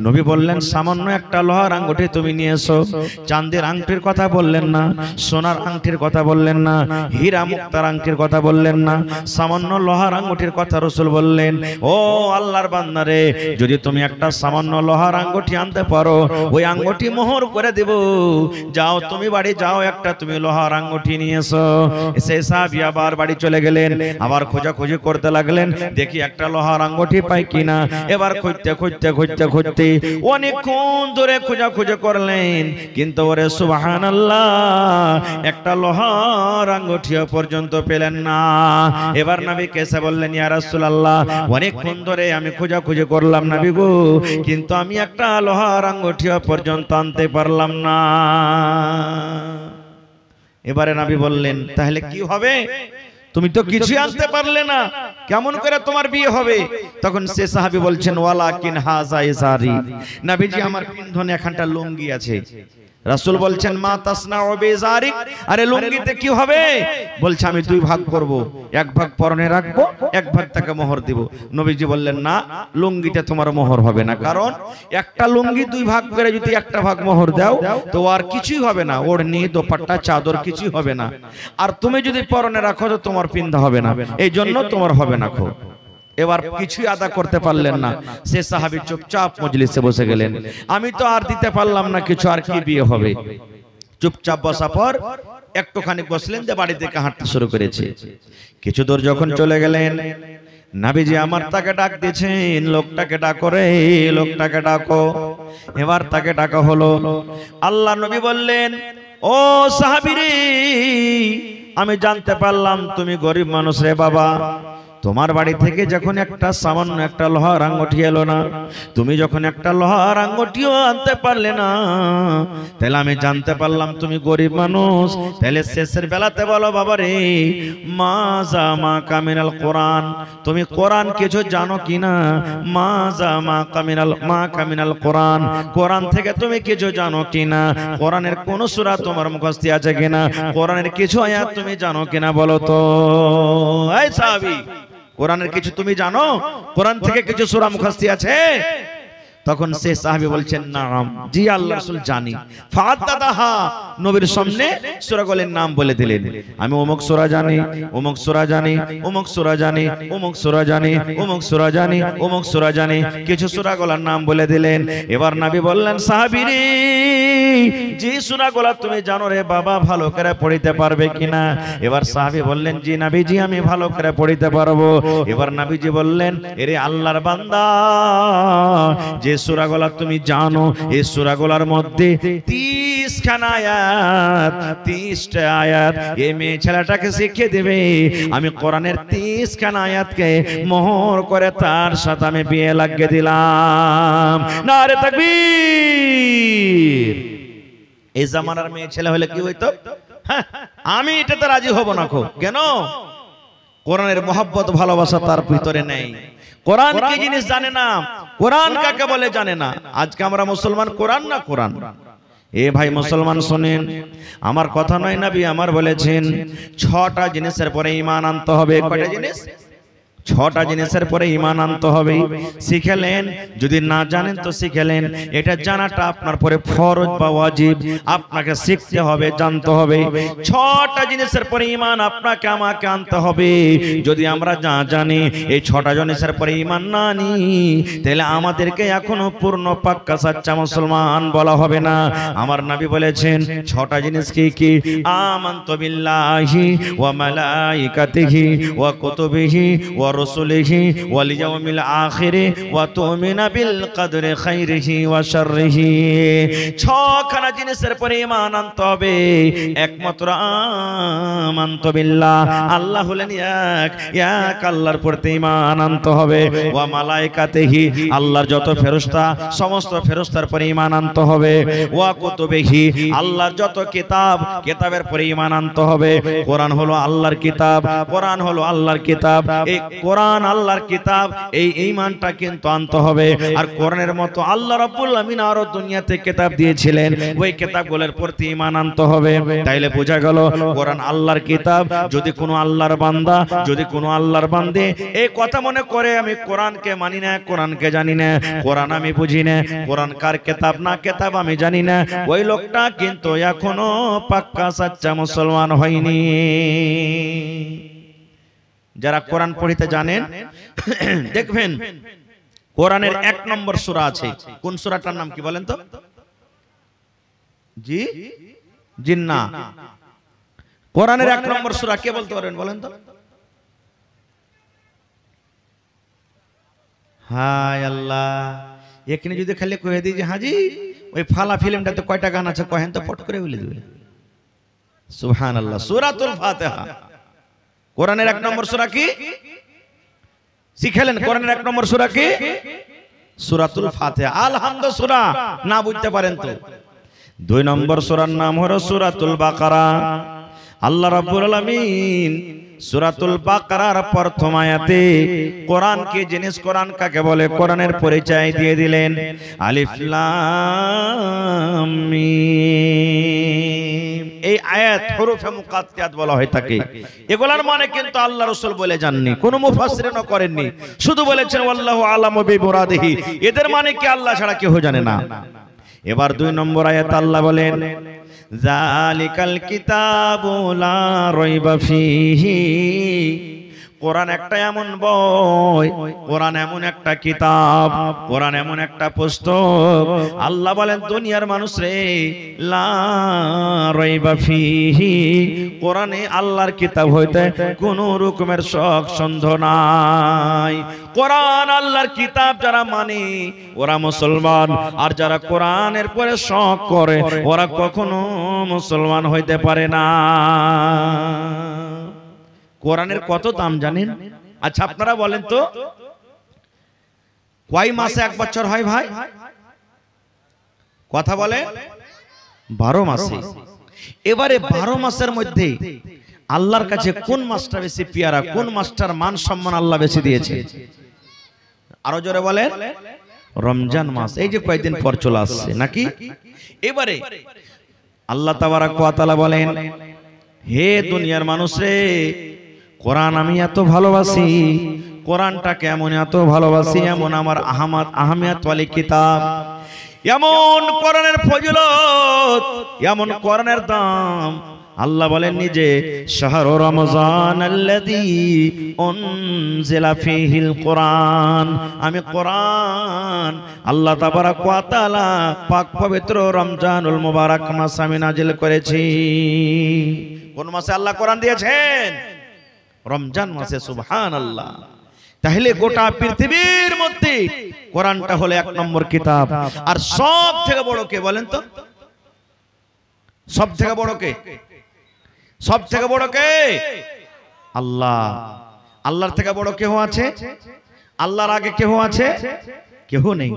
নবী বললেন, সামান্য একটা লোহার আঙ্গুঠি তুমি নিয়ে এসো। চাঁদের আংটির কথা বললেন না, সোনার আংটির কথা বললেন না, হীরা মুক্তার আংটির কথা বললেন না, সামান্য লোহার আঙ্গুঠির কথা রাসূল বললেন। ও আল্লাহর বান্দারে, যদি তুমি একটা সামান্য লোহার আঙ্গুঠি আনতে পারো, ওই আঙ্গুঠি মোহর করে দেব। যাও, তুমি বাড়ি যাও, একটা তুমি লোহার আঙ্গুঠি নিয়ে এসো। সেই সাহাবী আবার বাড়ি চলে গেলেন। আবার খোঁজাখুঁজি করতে লাগলেন, দেখি একটা লোহার আঙ্গুঠি পাই কিনা। এবার খুঁজতে খুঁজতে খুঁজতে খুঁজতে অনেকক্ষণ ধরে খোঁজাখুঁজি করলেন, কিন্তু ওরে সুবহানাল্লাহ, একটা লোহার আঙ্গুঠিও পর্যন্ত পেলেন না। এবার নবী কেসে বললেন, ইয়া রাসূলুল্লাহ, অনেকক্ষণ ধরে আমি খোঁজাখুঁজি করলাম নবী গো, কিন্তু আমি একটা লোহার আঙ্গুঠিও পর্যন্ত আনতে পারলাম না। এবারে নবী বললেন, তাহলে কি হবে? তুমি তো কিছু আনতে পারলে না, কেমন করে তোমার বিয়ে হবে? তখন সে সাহাবী বলছেন, ওয়ালাকিন হাযা ইজারি, নবীজি আমার পিন্ধনে এখানটা লুঙ্গি আছে। রাসূল বলছেন, মা তাসনাউ বিজারিক, আরে লুঙ্গিতে কি হবে? বলছে, আমি দুই ভাগ করব, এক ভাগ পরনে রাখবো, এক ভাগ তাকে মোহর দিব। নবীজি বললেন, না, লুঙ্গিতে তোমার মোহর হবে না, কারণ একটা লুঙ্গি দুই ভাগ করে যদি একটা ভাগ মোহর দাও তো আর কিছুই হবে না, ওড়নি দোপাট্টা চাদর কিছুই হবে না। আর তুমি যদি পরনে রাখো তো তোমার পিন্ধা হবে না, এই জন্য তোমার হবে না। খো এবার কিছুই আদা করতে পারলেন না। সে সাহাবী চুপচাপ মজলিসে বসে গেলেন। আমি তো আর দিতে পারলাম না কিছু, আর কি বিয়ে হবে? চুপচাপ বসা পর একটুখানি বসলেন, যে বাড়ি থেকে হাঁটতে শুরু করেছে। কিছু দূর যখন চলে গেলেন, নবীজি আমার তাকে ডাক দিয়েছেন, লোকটাকে ডাকো রে, লোকটাকে ডাকো। এবার তাকে ডাকা হলো। আল্লাহ নবী বললেন, ও সাহাবী রে, আমি জানতে পারলাম তুমি গরিব মানুষ রে বাবা, তোমার বাড়ি থেকে যখন একটা সামান্য একটা লোহার আঙ্গুঠি এলো না, তুমি যখন একটা লোহার আঙ্গুঠিও আনতে পারলে না, তাহলে আমি জানতে পারলাম তুমি গরিব মানুষ। তাহলে শেষের বেলাতে বলো বাবা রে, মাজা মা কামিনাল কোরআন, তুমি কোরআন কিছু জানো কিনা? মাজা মা কামিনাল কোরআন, কোরআন থেকে তুমি কিছু জানো কিনা? কোরআনের কোন সূরা তোমার মুখস্থ আছে কিনা? কোরআনের কিছু আয়াত তুমি জানো কিনা বলো তো? এই সাহাবী, কোরআনের কিছু তুমি জানো? কোরআন থেকে কিছু সূরা মুখস্থ আছে? তখন সে সাহাবী বলছেন নাম, জি আল্লাহ রাসূল জানি। ফাদাদাহা, নবীর সামনে সূরাগুলোর নাম বলে দিলেন, আমি অমুক সূরা জানি, অমুক সূরা জানি, অমুক সূরা জানি, অমুক সূরা জানি, অমুক সূরা জানি, অমুক সূরা জানি, কিছু সূরাগুলোর নাম বলে দিলেন। এবার নবী বললেন, সাহাবী রে, যে সূরাগুলো তুমি জানো রে বাবা, ভালো করে পড়িতে পারবে কিনা? এবার সাহাবী বললেন, জি নবীজি আমি ভালো করে পড়িতে পারবো। এবার নবীজি বললেন, এরে আল্লাহর বান্দা, যে সূরাগুলো তুমি জানো, এই সূরাগুলোর মধ্যে 30 খানা আয়াত, 30টা আয়াত এই মেয়ে ছেলেটাকে শিখিয়ে দেবে। আমি কোরআনের 30 খানা আয়াতকে মোহর করে তার সাথে আমি বিয়ে লাগিয়ে দিলাম। নারে তাকবীর। এই জামানার মেয়ে ছেলে হলে কি হইতো? আমি এটাতে রাজি হব না। কেন? কোরআনের মহব্বত ভালোবাসা তার ভিতরে নেই। কোরআন কি জিনিস জানে না, কোরআন কাকে বলে জানে না। আজকে আমরা মুসলমান কোরআন না কোরআন। এ ভাই মুসলমান শুনেন, আমার কথা নয়, নবী আমার বলেছেন 6টা জিনিসের পরে ঈমান আনতে হবে। কয়টা জিনিস? 6টা জিনিসের পরে ঈমান আনতে হবে। শিখেলেন, যদি না জানেন তো শিখেলেন, এটা জানাটা আপনার পরে ফরজ বা ওয়াজিব, আপনাকে শিখতে হবে, জানতে হবে। 6টা জিনিসের পরে ঈমান আপনাকে আমাকে আনতে হবে। যদি আমরা যা জানি এই 6টা জিনিসের পরে ঈমান না আনি, তাহলে আমাদেরকে এখনো পূর্ণ পাক্কা সাচ্চা মুসলমান বলা হবে না। আমার নবী বলেছেন 6টা জিনিস কি কি? আমানতু বিল্লাহি ওয়া মালাইকাতিহি ওয়া কুতুবিহি ওয়া রাসূলিহি ওয়াল ইয়াউমিল আখিরি ওয়া তুমিনা বিল কদরি খাইরিহি ওয়া শাররিহি। 6খানা জিনিসের পরে ঈমান আনতে হবে। একমাত্র আমানতু বিল্লাহ, আল্লাহ হলেন এক, এক আল্লাহর প্রতি ঈমান আনতে হবে। ওয়া মালাইকাতিহি, আল্লাহর যত ফেরেশতা সমস্ত ফেরেশতার পরে ঈমান আনতে হবে। ওয়া কুতুবিহি, আল্লাহর যত কিতাব কিতাবের পরে ঈমান আনতে হবে। কোরআন হলো আল্লাহর কিতাব, কোরআন হলো আল্লাহর কিতাব। এই কোরআন আল্লাহর কিতাব, এই ঈমানটা কিন্তু আনতে হবে। আর কোরআনের মতো আল্লাহ রাব্বুল আমিন আরো দুনিয়াতে কিতাব দিয়েছিলেন, ওই কিতাবগুলোর প্রতি ঈমান আনতে হবে। তাইলে বোঝা গেল কোরআন আল্লাহর কিতাব। যদি কোনো আল্লাহর বান্দা, যদি কোনো আল্লাহর বান্দে এই কথা মনে করে আমি কোরআনকে মানি না, কোরআনকে জানি না, কোরআন আমি বুঝি না, কোরআন কার কিতাব না কিতাব আমি জানি না, ওই লোকটা কিন্তু এখনো পাক্কা সাচ্চা মুসলমান হয়নি। যারা কোরআন পড়িতে জানেন দেখবেন কোরআনের 1 নম্বর সূরা আছে। কোন সূরাটার নাম কি বলেন তো? জি জিন্নাহ। কোরআনের 1 নম্বর সূরা কে বলতে পারবেন বলেন তো? হায় আল্লাহ, এখানে যদি খালি কয়ে দিই যে হাজি ওই ফালা ফিল্মটাতে কয়টা গান আছে কহেন তো, পট করে বলে দিবে। সুবহানাল্লাহ। সূরাতুল ফাতিহা কোরআনের 1 নম্বর সূরা কি শিখেলেন? কোরআনের 1 নম্বর সূরা কি? সূরাতুল ফাতিহা। আলহামদু সূরা না বুঝতে পারেন তো 2 নম্বর সূরার নাম হলো সূরাতুল বাকারা। আল্লাহ রাব্বুল আলামিন সূরাতুল বাকারার প্রথম আয়াতে কোরআন কি জিনিস, কোরআন কাকে বলে, কোরআনের পরিচয় দিয়ে দিলেন। আলিফ লাম মিম, এই আয়াত হরফে মুকাত্তাত বলা হয় থাকে। এগুলার মানে কিন্তু আল্লাহ রাসূল বলে যাননি, কোন মুফাসসিরও করেননি, শুধু বলেছেন আল্লাহু আলামু বিমুরাদিহি। এদের মানে কি আল্লাহ ছাড়া কেউ জানে না। এবার 2 নম্বর আয়াত আল্লাহ বলেন যালিকাল কিতাবু লা রাইবা ফীহি। কোরআন একটা এমন বই, কোরআন এমন একটা কিতাব, কোরআন এমন একটা পুস্তক, আল্লাহ বলেন দুনিয়ার মানুষ রে লা রাইবা ফীহি, কোরআনে আল্লাহর কিতাব হইতে কোনো রকমের শক সন্দেহ নাই। কোরআন আল্লাহর কিতাব যারা মানে ওরা মুসলমান, আর যারা কোরআনের পরে শক করে ওরা কখনো মুসলমান হইতে পারে না। কোরআনের কত দাম জানেন? আচ্ছা আপনারা বলেন তো কয় মাসে এক বছর হয় ভাই? কথা বলে 12 মাসে। এবারে 12 মাসের মধ্যে আল্লাহর কাছে কোন মাসটা বেশি পিয়ারা, কোন মাসটার মান সম্মান আল্লাহ বেশি দিয়েছে? আরো জোরে বলেন রমজান মাস। এই যে কয়েকদিন পর চলে আসছে নাকি? এবারে আল্লাহ তাবারাক ওয়া তাআলা বলেন, হে দুনিয়ার মানুষ রে, কোরআন আমি এত ভালোবাসি, কোরআনটাকে এমন এত ভালোবাসি, এমন আমার আহমিয়াত ওয়ালি কিতাব, এমন কোরআনের ফজিলত, এমন কোরআনের দাম। আল্লাহ বলেন নিজে, শাহরু রমজান আল্লাযী উনজিলা ফীহিল কোরআন, আমি কোরআন আল্লাহ তাবারাক ওয়া তাআলা পাক পবিত্র রমজানুল মুবারক মাস আমি নাজিল করেছি। কোন মাসে আল্লাহ কোরআন দিয়েছেন? রমজান মাসে। সুবহানাল্লাহ। তাহলে গোটা পৃথিবীর মধ্যে কোরআনটা হলো 1 নম্বর কিতাব। আর সব থেকে বড় কে বলেন তো? সব থেকে বড় কে? সব থেকে বড় কে? আল্লাহ। আল্লাহর থেকে বড় কেউ আছে? আল্লাহর আগে কেউ আছে? কেউ নেই।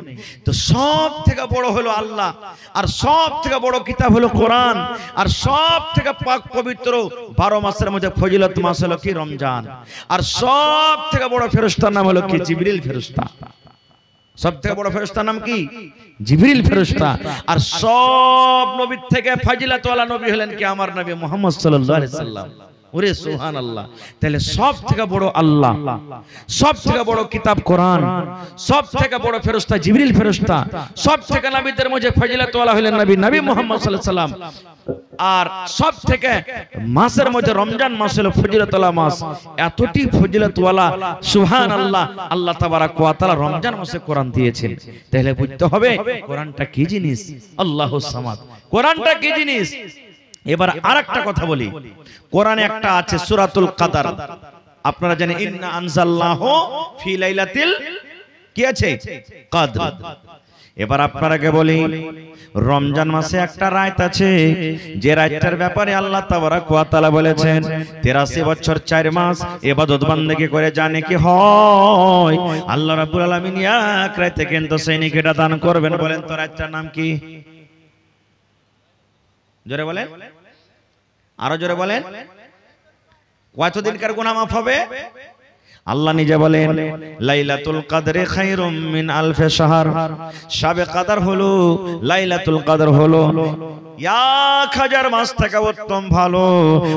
তো সব থেকে বড় হলো আল্লাহ, আর সব থেকে বড় কিতাব হলো কোরআন, আর সব থেকে পাক পবিত্র 12 মাসের মধ্যে ফজিলত মাস হলো কি? রমজান। আর সব থেকে বড় ফেরেশতার নাম হলো কি? জিবরিল ফেরেশতা। সব থেকে বড় ফেরেশতার নাম কি? জিবরিল ফেরেশতা। আর সব নবীর থেকে ফজিলত ওয়ালা নবী হলেন কি? আমার নবী মুহাম্মদ সাল্লাল্লাহু আলাইহি সাল্লাম। ওরে সুবহানাল্লাহ। তাহলে সব থেকে বড় আল্লাহ, সব থেকে বড় কিতাব কোরআন, সব থেকে বড় ফেরেশতা জিবরিল ফেরেশতা, সব থেকে নবীদের মধ্যে ফজিলত ওয়ালা হলেন নবী মুহাম্মদ সাল্লাল্লাহু আলাইহি সাল্লাম। আর সব থেকে মাসের মধ্যে রমজান মাস হলো ফজিলত ওয়ালা মাস। এতটি ফজিলত ওয়ালা, সুবহানাল্লাহ, আল্লাহ তাবারাক ওয়া তাআলা রমজান মাসে কোরআন দিয়েছেন। তাহলে বুঝতে হবে কোরআনটা কি জিনিস। আল্লাহুস সামাদ। কোরআনটা কি জিনিস? এবার আরেকটা কথা বলি, কোরআনে একটা আছে সূরাতুল কদর। আপনারা জানেন ইন্না আনজালনাহু ফি লাইলাতিল কি আছে? কদর। এবার আপনারাকে বলি, রমজান মাসে একটা রাত আছে, যে রাতটার ব্যাপারে আল্লাহ তাবারাক ওয়া তাআলা বলেছেন 83 বছর 4 মাস ইবাদত বান্দেগি করে জানে কি হয়, আল্লাহ রাব্বুল আলামিন এক রাতে কিন্তু সেই নেকিটা দান করবেন। বলেন তো রাতটার নাম কি? জোরে বলেন, আরো জোরে বলেন। কতদিনকার গুনাহ মাফ হবে? আল্লাহ নিজে বলেন, লাইলাতুল কদরে খায়রুম মিন আলফি শাহর। শাবে কদর হলো, লাইলাতুল কদর হলো 1000 মাস থেকে উত্তম ভালো।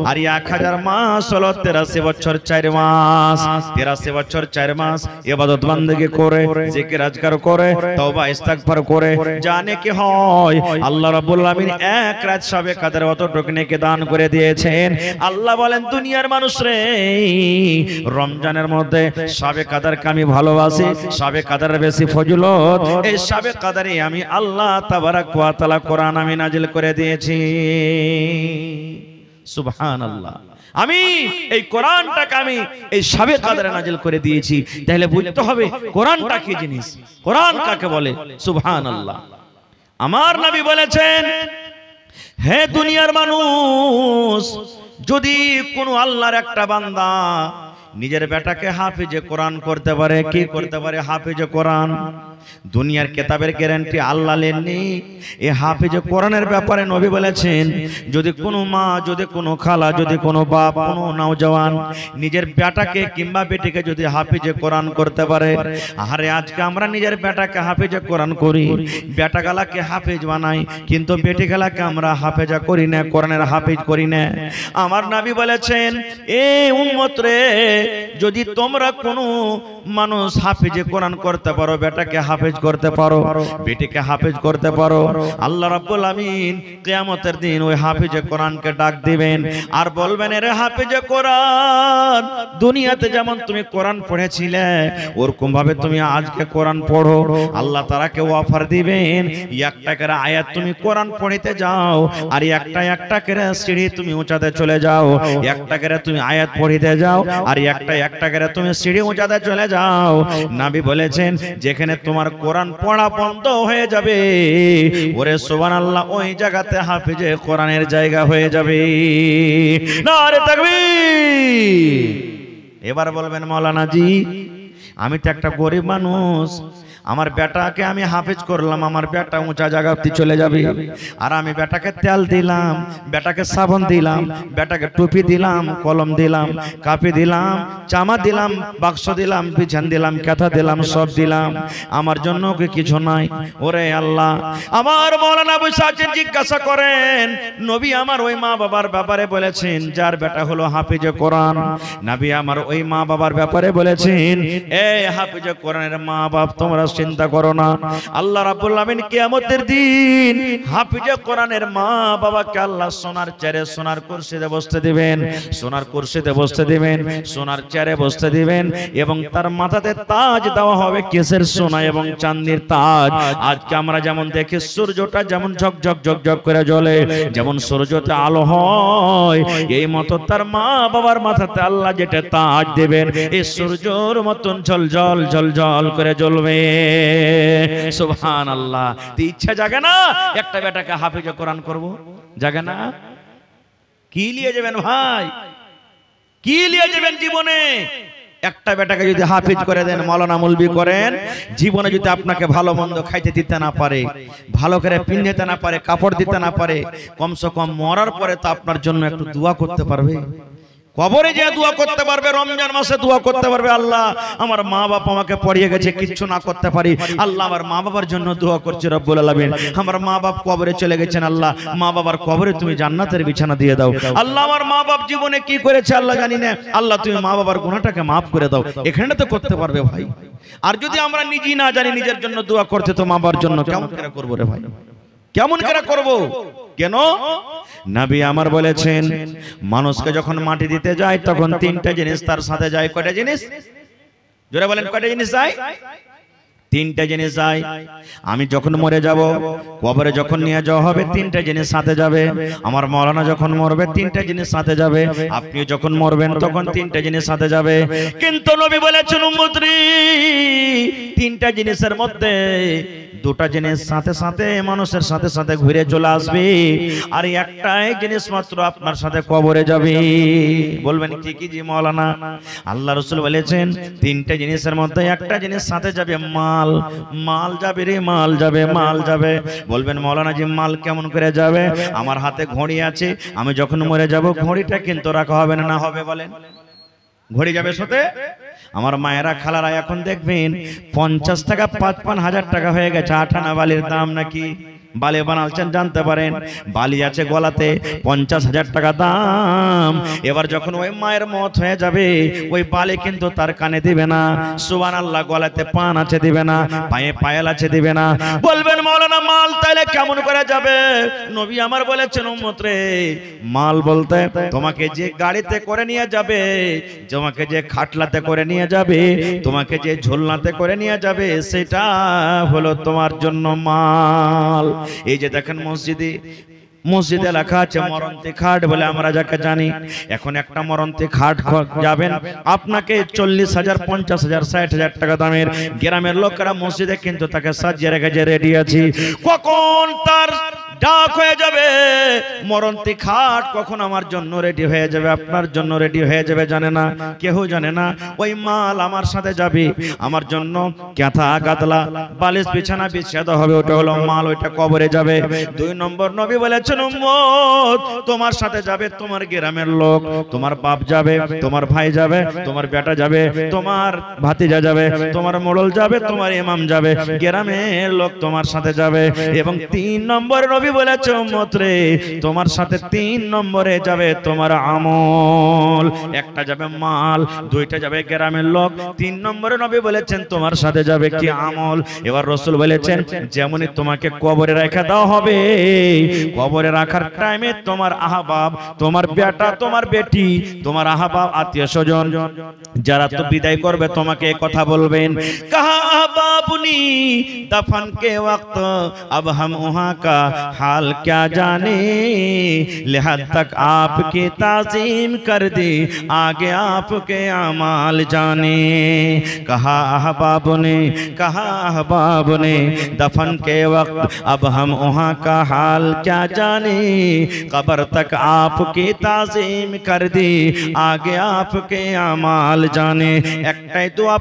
আর 1000 মাস হলো 83 বছর 4 মাস। 83 বছর 4 মাস ইবাদত বান্দেগি করে, জিকির আজকার করে, তওবা ইস্তিগফার করে জানে কি হয়, আল্লাহ রাব্বুল আলামিন এক রাত শাবে কদর অতটুকু নেকি দান করে দিয়েছেন। আল্লাহ বলেন, দুনিয়ার মানুষ রে, রমজানের মধ্যে শাবে কদরকে আমি ভালোবাসি, শাবে কদরের বেশি ফজিলত। এই শাবে কদরে আমি আল্লাহ তাবারাক ওয়া তাআলা কোরআন আমি নাজিল করে দিয়েছি। সুবহানাল্লাহ। আমি এই কোরআনটাকে আমি এই শাবে কদরে নাজিল করে দিয়েছি। তাহলে বুঝতে হবে কোরআনটা কি জিনিস, কোরআন কাকে বলে। সুবহানাল্লাহ। আমার নবী বলেছেন, হে দুনিয়ার মানুষ, যদি কোন আল্লাহর একটা বান্দা নিজের বেটাকে হাফিজে কোরআন করতে পারে, কি করতে পারে? হাফিজে কোরআন। দুনিয়ার কিতাবের গ্যারান্টি আল্লাহ লেননি, এই হাফিজে কোরআনের ব্যাপারে নবী বলেছেন, যদি কোনো মা, যদি কোনো খালা, যদি কোনো বাপ, কোনো নওজওয়ান নিজের বেটাকে কিংবা বেটিকে যদি হাফিজে কোরআন করতে পারে। আরে আজকে আমরা নিজের বেটাকে হাফিজে কোরআন করি, বেটাগালাকে হাফিজ বানাই, কিন্তু বেটিগালাকে আমরা হাফেজা করি না, কোরআনের হাফিজ করি না। আমার নবী বলেছেন, এ উম্মত রে, যদি তোমরা কোনো মানুষ হাফিজে কোরআন করতে পারো, বেটাকে হাফেজ করতে পারো, বেটিকে হাফেজ করতে পারো, আল্লাহ রাব্বুল আমিন কিয়ামতের দিন ওই হাফেজে কোরআনকে ডাক দিবেন আর বলবেন, এর হাফেজে কোরআন, দুনিয়াতে যেমন তুমি কোরআন পড়েছিলে ওরকম ভাবে তুমি আজকে কোরআন পড়ো। আল্লাহ তাআলাকে অফার দিবেন, একটা করে আয়াত তুমি কোরআন পড়িতে যাও, আর একটা করে সিঁড়ি তুমি উঁচাতে চলে যাও, একটা করে তুমি আয়াত পড়িতে যাও, আর একটা করে তুমি সিঁড়ি উঁচাতে চলে যাও। নবী বলেছেন, যেখানে তোমার কোরআন পড়া বন্ধ হয়ে যাবে, ওরে সুবহানাল্লাহ, ওই জায়গাতে হাফেজে কোরআনের জায়গা হয়ে যাবে। নারে তাকবীর। এবার বলবেন মৌলানা জি আমি তো একটা গরিব মানুষ, আমার বেটাকে আমি হাফেজ করলাম, আমার বেটা উঁচা জায়গাতে চলে যাবে, আর আমি বেটাকে তেল দিলাম, বেটাকে সাবান দিলাম, বেটাকে টুপি দিলাম, কলম দিলাম, কাপি দিলাম, জামা দিলাম, বাক্স দিলাম, বিছান দিলাম, কাঁথা দিলাম, সব দিলাম, আমার জন্য কি কিছু নাই? ওরে আল্লাহ, আমার মৌলানা বসে আছেন, জিজ্ঞাসা করেন নবী আমার ওই মা বাবার ব্যাপারে বলেছেন যার বেটা হলো হাফেজে কোরআন, নবী আমার ওই মা বাবার ব্যাপারে বলেছেন এই হাফেজে কোরআনের মা বাপ তোমরা চিন্তা করো না, আল্লাহ রাব্বুল আমিন কিয়ামতের দিন হাফেজে কোরআনের মা বাবাকে আল্লাহ সোনার চেয়ারে সোনার কুরসিতে বসতে দিবেন, সোনার কুরসিতে বসতে দিবেন, সোনার চেয়ারে বসতে দিবেন, এবং তার মাথাতে তাজ দেওয়া হবে কেসের সোনা এবং চাঁদির তাজ। আজকে আমরা যেমন দেখি সূর্যটা যেমন ঝকঝক ঝকঝক করে জ্বলে, যেমন সূর্যতে আলো হয়, এই মতো তার মা বাবার মাথাতে আল্লাহ যেটা তাজ দেবেন এই সূর্যের মতন ঝলঝল ঝলঝল করে জ্বলবে। সুবহানাল্লাহ। ইচ্ছা জাগে না একটা বেটাকে হাফেজে কোরআন করব? জাগে না? কি নিয়ে যাবেন ভাই, কি নিয়ে যাবেন জীবনে? একটা বেটাকে যদি হাফেজ করে দেন, মাওলানা মৌলবি করেন, জীবনে যদি আপনাকে ভালো মন্দ খাইতে দিতে না পারে, ভালো করে পিন্ধিতে না পারে, কাপড় দিতে না পারে, কমসে কম মরার পরে তো আপনার জন্য একটু দোয়া করতে পারবে, কবরে যে দোয়া করতে পারবে, রমজান মাসে দোয়া করতে পারবে, আল্লাহ আমার মা বাবা আমাকে পড়িয়ে গেছে, কিচ্ছু না করতে পারি, আল্লাহ আমার মা বাবার জন্য দোয়া করছি রব্বুল আলামিন, আমার মা বাপ কবরে চলে গেছেন, আল্লাহ মা বাবার কবরে তুমি জান্নাতের বিছানা দিয়ে দাও, আল্লাহ আমার মা বাপ জীবনে কি করেছে আল্লাহ জানি না, আল্লাহ তুমি মা বাবার গুনাহটাকে maaf করে দাও, এখানে তো করতে পারবে ভাই। আর যদি আমরা নিজেই না জানি নিজের জন্য দোয়া করতে, তো মা বাবার জন্য কেমন করে করব রে ভাই, কেমন করে করব? কেন? নবী আমার বলেছেন মানুষকে যখন মাটি দিতে যায় তখন তিনটা জিনিস তার সাথে যায়। কয়টা জিনিস? জোরে বলেন, কয়টা জিনিস যায়? তিনটা জিনিস যায়। আমি যখন মরে যাব, কবরে যখন নিয়ে যাওয়া হবে, তিনটা জিনিস সাথে যাবে। আমার মাওলানা যখন মরবে তিনটা জিনিস সাথে যাবে, আপনি যখন মরবেন তখন তিনটা জিনিস সাথে যাবে। কিন্তু নবী বলেছেন উম্মতরি তিনটা জিনিসের মধ্যে দুটা জিনিস সাথে সাথে মানুষের সাথে সাথে ঘুরে চলে আসবে, আর একটাই জিনিস মাত্র আপনার সাথে কবরে যাবে। বলবেন কি কি জি মাওলানা? আল্লাহ রাসূল বলেছেন তিনটা জিনিসের মধ্যে একটা জিনিস সাথে যাবে, মাল। মাল যাবে রে, মাল যাবে, মাল যাবে। বলবেন মাওলানা জি মাল কেমন করে যাবে? আমার হাতে ঘড়ি আছে, আমি যখন মরে যাব ঘড়িটা কিন্তু রাখা হবে না, না হবে বলেন? ঘড়ি যাবে সাথে। আমার মায়েরা খালারা এখন দেখবেন 50 টাকা 55,000 টাকা হয়ে গেছে আঠানা বালির দাম, নাকি বালি বানালছেন জানতে পারেন, বালি আছে গলাতে 50,000 টাকা দাম। এবার যখন ওই মায়ের মত হয়ে যাবে ওই বালি কিন্তু তার কানে দিবে না, সুবহানাল্লাহ, গলাতে পান আছে দিবে না, পায়ে পায়েল আছে দিবে না। বলবেন মাওলানা মাল তাইলে কেমন করে যাবে? নবী আমার বলেছেন উম্মত রে, মাল বলতে তোমাকে যে গাড়িতে করে নিয়ে যাবে, তোমাকে যে খাটলাতে করে নিয়ে যাবে, তোমাকে যে ঝোলনাতে করে নিয়ে যাবে, সেটা হলো তোমার জন্য মাল। এই যে দেখেন মসজিদে লেখা আছে মরন্তি খাট বলে আমরা যাকে জানি, এখন একটা মরন্তি খাট যাবেন আপনাকে 40,000 50,000 60,000 টাকা দামের। গ্রামের লোকেরা মসজিদে কিন্তু তাকে সাজিয়ে রেখেছে, রেডি আছি, কখন তার ডাক হয়ে যাবে, মরন্তি খাট কখন আমার জন্য রেডি হয়ে যাবে, আপনার জন্য রেডি হয়ে যাবে, জানে না, কেউ জানে না। ওই মাল আমার সাথে যাবে, আমার জন্য কাঁথা গাদলা বালিশ বিছানা বিছিয়ে দেওয়া হবে, ওটা হলো মাল, ওইটা কবরে যাবে। 2 নম্বর নবী বলেছেন উম্মত তোমার সাথে যাবে তোমার গ্রামের লোক, তোমার বাপ যাবে, তোমার ভাই যাবে, তোমার বেটা যাবে, তোমার ভাতিজা যাবে, তোমার মোড়ল যাবে, তোমার ইমাম যাবে, গ্রামের লোক তোমার সাথে যাবে। এবং 3 নম্বর নবী বলেছে উম্মত রে তোমার সাথে 3 নম্বরে যাবে তোমার আমল। একটা যাবে মাল, দুইটা যাবে গ্রামের লোক, 3 নম্বরে নবী বলেছেন তোমার সাথে যাবে কি? আমল। এবার রাসূল বলেছেন যেমনই তোমাকে কবরে রেখে দেওয়া হবে, কবরে রাখার টাইমে তোমার আহবাব, তোমার বেটা, তোমার বেটি, তোমার আহবাব আত্মীয় স্বজন যারা তো বিদায় করবে তোমাকে কথা বলবেন, কাহা আহবাবুনি দফন কে ওয়াক্ত আব হাম ওহা কা हाल क्या जाने, लिहाज तक आपकी ताज़ीम कर दी, आगे आपके अमाल जाने। कहा अहबाब ने दफन के वक्त अब हम वहाँ का हाल क्या जाने, कब्र तक आपकी ताज़ीम कर दी, आगे आपके अमाल जाने। एकटाई दुआ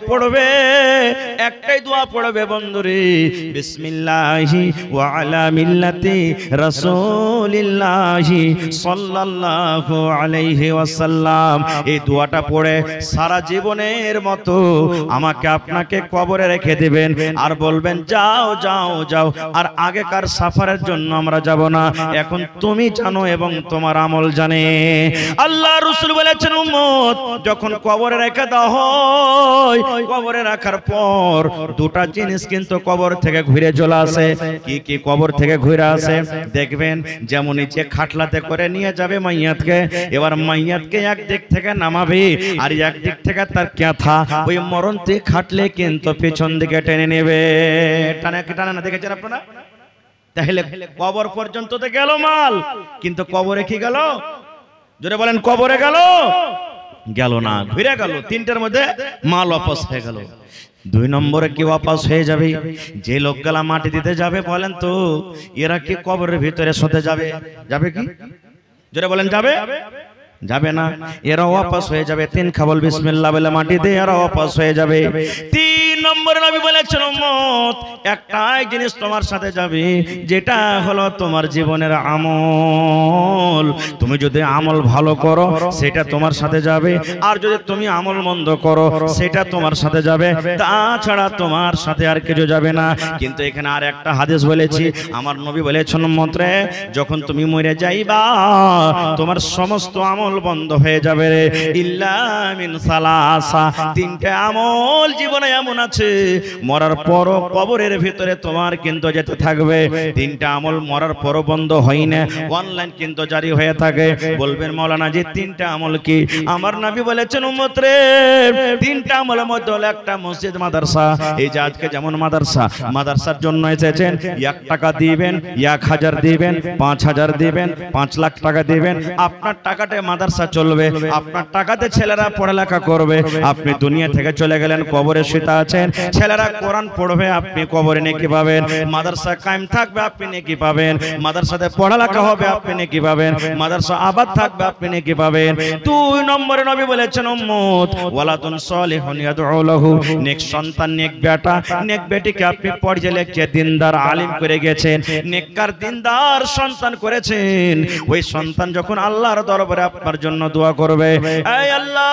पढ़बे बंधुरे, बिस्मिल्लाहि व अला मिल्लति रसूलिल्लाहि सल्लल्लाहु अलैहि ওয়াসাল্লাম। এই দোয়াটা পড়ে সারা জীবনের মতো আমাকে আপনাকে কবরে রেখে দিবেন আর বলবেন যাও যাও যাও, আর আগেকার সাফারের জন্য আমরা যাব না, এখন তুমি জানো এবং তোমার আমল জানে। আল্লাহ রাসূল বলেছেন উম্মত যখন কবরে রেখে দাও হয়, কবরে রাখার পর দুটা জিনিস কিন্তু কবর থেকে ঘুরে চলে আসে। কি কি কবর থেকে ঘুরে আসে দেখবেন, যেমন নিচে খাটলাতে করে নিয়ে যাবে মাইয়াতকে, এবার মাইয়াতকে এক দিক থেকে নামাবে আর এক দিক থেকে তার ক্যাথা ওই মরণতে খাটলে কিন্তু পেছন দিকে টেনে নেবে। টানে না দেখেছেন আপনারা? তাহলে কবর পর্যন্ত তো গেল মাল, কিন্তু কবরে কি গেল? জোরে বলেন, কবরে গেল না, ঘুরে গেল। তিনটার মধ্যে মাল ওয়াপস হয়ে গেল। দুই নম্বরে কি ওয়াপস হয়ে যাবে? যে লোকগুলা মাটি দিতে যাবে বলেন তো এরা কি কবরের ভিতরে শুতে যাবে? যাবে কি? জোরে বলেন, যাবে? যাবে না, এরা ওয়াপস হয়ে যাবে। তিন খাবল বিসমিল্লাহ বলে মাটি দিয়ে এরা ওয়াপস হয়ে যাবে। তিন নম্বরে নবী বলেছেন উম্মত একটাই জিনিস তোমার সাথে যাবে, যেটা হলো তোমার জীবনের আমল। তুমি যদি আমল ভালো করো সেটা তোমার সাথে যাবে, আর যদি তুমি আমল মন্দ করো সেটা তোমার সাথে যাবে, তাছাড়া তোমার সাথে আর কিছু যাবে না। কিন্তু এখানে আর একটা হাদিস বলেছি, আমার নবী বলেছেন উম্মত রে, যখন তুমি মরে যাইবা তোমার সমস্ত আমল বন্ধ হয়ে যাবে রে, ইল্লা মিন সালাসা। তিনটা আমল জীবনে এমন আছে মরার পরও কবরের ভিতরে তোমার কিন্তু যেতে থাকবে। তিনটা আমল মরার পরও বন্ধ হয় না, অনলাইন কিন্তু জারি হয়ে থাকে। বলবেন মাওলানা জি তিনটা আমল কি? আমার নবী বলেছেন উম্মত রে, তিনটা আমলের মধ্যে হলো একটা মসজিদ মাদ্রাসা। এই যে আজকে যেমন মাদ্রাসার জন্য এসেছেন, 1 টাকা দিবেন, 1000 দিবেন, 5000 দিবেন, 5 লাখ টাকা দিবেন, আপনার টাকাতে মাদ্রাসা চলবে, আপনার টাকাতে ছেলেরা পড়ালেখা করবে। আপনি দুনিয়া থেকে চলে গেলেন, কবরে শুতে আছেন, ছেলেরা কোরআন পড়বে, আপনি কবরে নেকি পাবেন। মাদ্রাসা কায়েম থাকবে, আপনি নেকি পাবেন। মাদ্রাসাতে পড়ালেখা হবে, আপনি নেকি পাবেন। মাদ্রাসা আবাদ থাকবে, আপনি নেকি পাবেন। 2 নম্বরে নবী বলেছেন উম্মত ওয়ালাদুন সলিহুন ইয়াদউ লাহু, নেক সন্তান, নেক বেটা, নেক বেটিকে আপনি পড়িয়ে লেখিয়ে দিনদার আলিম করে গেছেন, নেককার দিনদার সন্তান করেছেন। ওই সন্তান যখন আল্লাহর দরবারে আপনার জন্য দোয়া করবে, এই আল্লাহ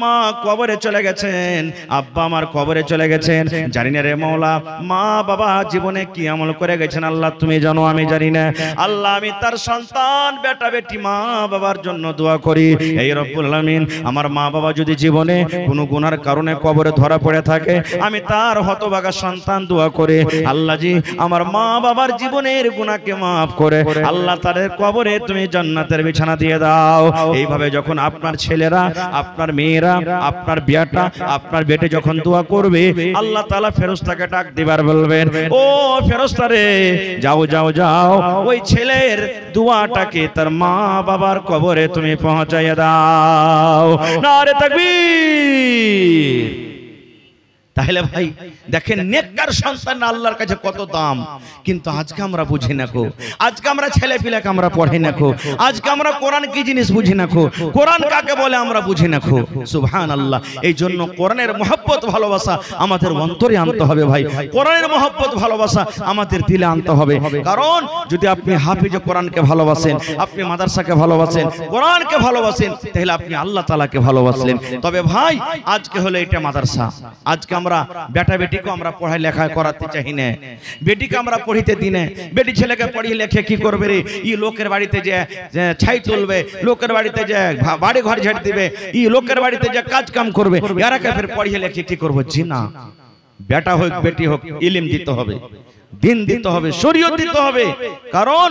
মা কবরে চলে গেছেন, আব্বা আমার কবরে চলে গেছেন, জানি না রে মাওলা মা বাবা জীবনে কি আমল করে গেছেন আল্লাহ তুমি জানো, আমি জানি না। আল্লাহ আমি তার সন্তান বেটা বেটি মা বাবার জন্য দোয়া করি, এই রব্বুল আলামিন আমার মা বাবা যদি জীবনে কোনো গুনার কারণে কবরে ধরা পড়ে থাকে, আমি তার হতভাগা সন্তান দোয়া করে আল্লাহ জি আমার মা বাবার জীবনের গুনাহকে মাফ করে আল্লাহ তাদের কবরে তুমি জান্নাতের বিছানা দিয়ে দাও। এইভাবে যখন আপনার ছেলেরা, আপনার মেয়েরা, আপনার বিয়াটা, আপনার বেটে যখন দোয়া করবে, আল্লাহ তাআলা ফেরেশতাকে ডাক দিবার বলবেন, ও ফেরেশতা রে যাও যাও যাও, ওই ছেলের দোয়াটাকে তার মা বাবার কবরে তুমি পৌঁছাইয়া দাও। নারে তাকবীর। তাহলে ভাই দেখেন নেককার সন্তান আল্লাহর কাছে কত দাম, কিন্তু আজকে আমরা বুঝি না কো। আজকে আমরা ছেলে পিলাকে আমরা পড়াই না কো। আজকে আমরা কোরআন কি জিনিস বুঝি না কো, কোরআন কাকে বলে আমরা বুঝি না কো। সুবহানাল্লাহ। এই জন্য কোরআনের মহব্বত ভালোবাসা আমাদের অন্তরে আনতে হবে ভাই। কোরআনের মহব্বত ভালোবাসা আমাদের দিলে আনতে হবে। কারণ যদি আপনি হাফিজ কোরআনকে ভালোবাসেন, আপনি মাদ্রাসাকে ভালোবাসেন, কোরআনকে ভালোবাসেন, তাহলে আপনি আল্লাহ তাআলাকে ভালোবাসলেন। তবে ভাই আজকে হলো এটা মাদ্রাসা, আজকে আমরা বেটা বেটিকে আমরা পড়াই লেখা করাতে চাই না, বেটিকে আমরা পড়িতে দিই না। বেটি ছেলেকে পড়িয়ে লেখে কি করবে রে? ই লোকের বাড়িতে যে ছাই তুলবে, লোকের বাড়িতে যে বাড়ি ঘর ঝাড় দিবে, ই লোকের বাড়িতে যে কাজ কাম করবে, এরাকে ফের পড়িয়ে লেখে কি করবো? জি না, বেটা হোক বেটি হোক ইলম দিতে হবে। দিন দিতে হবে, শরীয়ত দিতে হবে। কারণ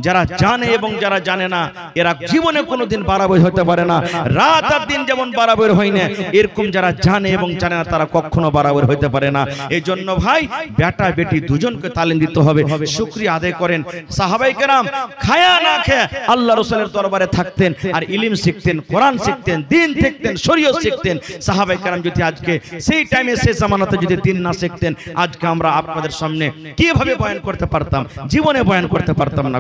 যারা জানে এবং যারা জানে না এরা জীবনে কোনোদিন বাড়াবাড়ি হতে পারে না। রাত আর দিন যেমন বাড়াবাড়ি হয় না, এরকম যারা জানে এবং জানে না তারা কখনো বাড়াবাড়ি হতে পারে না। এই জন্য ভাই বেটা বেটি দুজনকে তালিম দিতে হবে। শুকরিয়া আদায় করেন। সাহাবায়ে কেরাম খায়া না খেয়ে আল্লাহ রাসূলের দরবারে থাকতেন আর ইলম শিখতেন, কোরআন শিখতেন, দ্বীন শিখতেন, শরীয়ত শিখতেন। সাহাবায়ে কেরাম যদি আজকে সেই টাইমে সেই জামানাতে যদি দ্বীন না শিখতেন, আজকে আমরা আপনাদের সামনে কিভাবে বয়ান করতে পারতাম? জীবনে বয়ান করতে পারতাম না।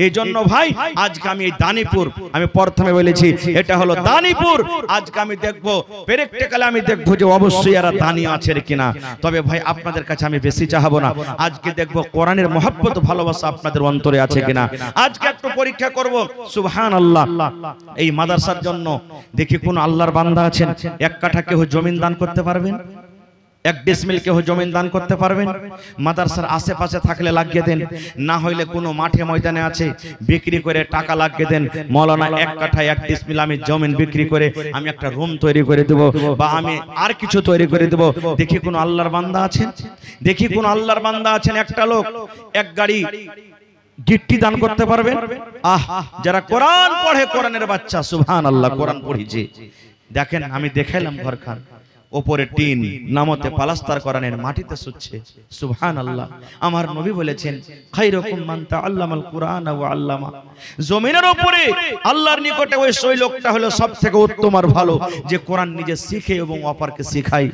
এই জন্য ভাই আজকে আমি এই দানিপুর, আমি প্রথমে বলেছি এটা হলো দানিপুর। আজকে আমি দেখবো প্র্যাকটিক্যালি আমি দেখবো যে অবশ্যই এরা দানি আছে কিনা। তবে ভাই আপনাদের কাছে আমি বেশি চাহাবো না, আজকে দেখবো কোরআনের মহব্বত ভালোবাসা আপনাদের অন্তরে আছে কিনা। আজকে একটু পরীক্ষা করব। সুবহানাল্লাহ, এই মাদ্রাসার জন্য দেখি কোন আল্লাহর বান্দা আছেন 1 কাঠা কেউ জমিন দান করতে পারবেন? 1 ডিসমিল কেউ জমিন দান করতে পারবেন? মাদ্রাসার আশেপাশে থাকলে লাগিয়ে দেন, না হইলে কোনো মাঠে ময়দানে আছে বিক্রি করে টাকা লাগিয়ে দেন। মৌলানা 1 কাঠা 1 ডিসমিল আমি জমিন বিক্রি করে আমি একটা রুম তৈরি করে দেব বা আমি আর কিছু তৈরি করে দেব। দেখি কোন আল্লাহর বান্দা আছেন, দেখি কোন আল্লাহর বান্দা আছেন একটা লোক 1 গাড়ি গিট্টি দান করতে পারবেন? যারা কোরআন পড়ে, কোরআনের বাচ্চা, সুবহানাল্লাহ, কোরআন পড়িছে। দেখেন আমি দেখাইলাম ঘরখান, ওপরে টিন, নামতে পালাস্তার কোরআনের মাটিতে শুচ্ছে। সুবহানাল্লাহ, আমার নবী বলেছেন খায়রুকুম মান তাআল্লামাল কুরআন ওয়া আল্লামা। জমিনের উপরে আল্লাহর নিকটে ওই সেই লোকটা হলো সবথেকে উত্তম আর ভালো, যে কোরআন নিজে শিখে এবং অপরকে শেখায়।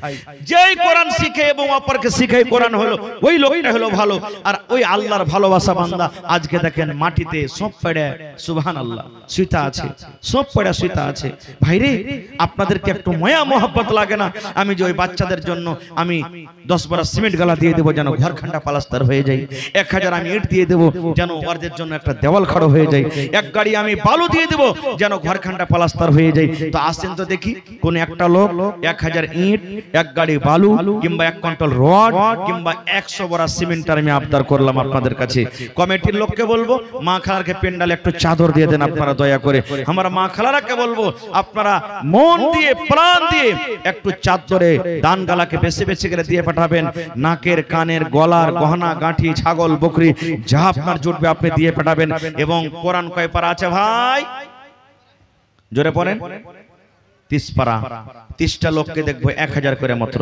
যেই কোরআন শিখে এবং অপরকে শেখায় কোরআন হলো ওই লোকটা হলো ভালো। আর ওই আল্লাহর ভালোবাসা বান্দা আজকে দেখেন মাটিতে সব পড়ে, সুবহানাল্লাহ, শুইতা আছে, সব পড়ে শুইতা আছে। ভাইরে আপনাদেরকে একটু মায়া মোহাব্বত লাগে না? আমি যে ওই বাচ্চাদের জন্য আমি 10 বড়া সিমেন্ট গালা দিয়ে দেব যেন ঘরখান্ডা পালাস্তার হয়ে যায়, 1000 আমি ইট দিয়ে দেব যেন ওদের জন্য একটা দেওয়াল খাড়ো হয়ে যায়, 1 গাড়ি আমি বালু দিয়ে দেব যেন ঘরখান্ডা পালাস্তার হয়ে যায়। তো আসেন তো দেখি কোন একটা লোক 1000 ইট, 1 গাড়ি বালু কিংবা 1 কুইন্টাল রড কিংবা 100 বড়া সিমেন্ট আমি আবদার করলাম আপনাদের কাছে। কমিটির লোককে বলবো মা খালারকে পেন্ডালে একটু চাদর দিয়ে দেন আপনারা দয়া করে। আমার মা খালারাকে বলবো আপনারা মন দিয়ে প্রাণ দিয়ে একটু চাদরে দান গালাকে বেশি বেশি করে দিয়ে পাঠাবেন। নাকের, কানের, গলার গহনা গাঁঠি, ছাগল, বকরি যা আপনার জুটবে আপনি দিয়ে পাঠাবেন। এবং কোরআন কয় পারা আছে ভাই? জোরে পড়েন। 30 পারা। 30টা লোককে দেখবো 1000 করে মাত্র।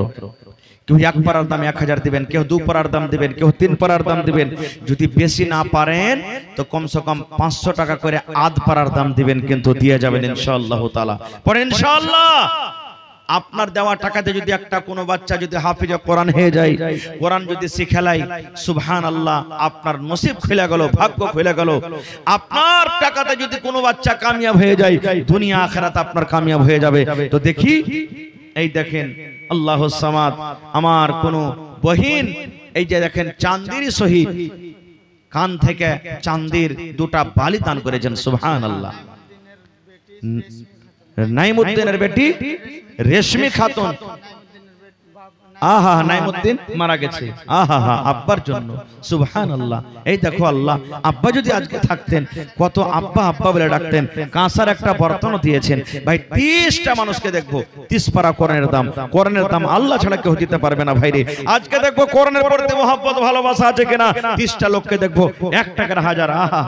কেউ 1 পারার দাম 1000 দিবেন, কেউ 2 পারার দাম দিবেন, কেউ 3 পারার দাম দিবেন। যদি বেশি না পারেন তো কমসে কম 500 টাকা করে আধ পারার দাম দিবেন, কিন্তু দিয়ে যাবেন ইনশাআল্লাহ তাআলা। পড়েন ইনশাআল্লাহ। আপনার দেওয়া টাকাতে যদি একটা কোনো বাচ্চা যদি হাফিজে কোরআন হয়ে যায়, কোরআন যদি শিখালাই, সুবহানাল্লাহ, আপনার নসিব খুলে গেল, ভাগ্য খুলে গেল। আপনার টাকাতে যদি কোনো বাচ্চা কামিয়াব হয়ে যায়, দুনিয়া আখিরাত আপনার কামিয়াব হয়ে যাবে। তো দেখি এই দেখেন আল্লাহুস সামাদ, আমার কোন বহিন এই যে দেখেন চান্দির শহীদ, কান থেকে চান্দির 2টা বালি দান করেছেন। সুবহানাল্লাহ। নাইমুদ্দিনের বেটি রেশমি খাতুন, আহা, নাইমুদ্দিন মারা গেছে, আহা, আব্বার জন্য। সুবহানাল্লাহ। এই দেখো আল্লাহ, আব্বা যদি আজকে থাকতেন কত আব্বা আব্বা বলে ডাকতেন। কাঁসার একটা বর্তনও দিয়েছেন। ভাই 30টা মানুষকে দেখবো 30 পারা কোরআনের দাম। কোরআনের দাম আল্লাহ ছাড়া কেউ দিতে পারবে না ভাইরে। আজকে দেখবো কোরআনের প্রতি মহব্বত ভালোবাসা আছে কিনা। 30টা লোককে দেখবো 1 টাকার হাজার। আহা,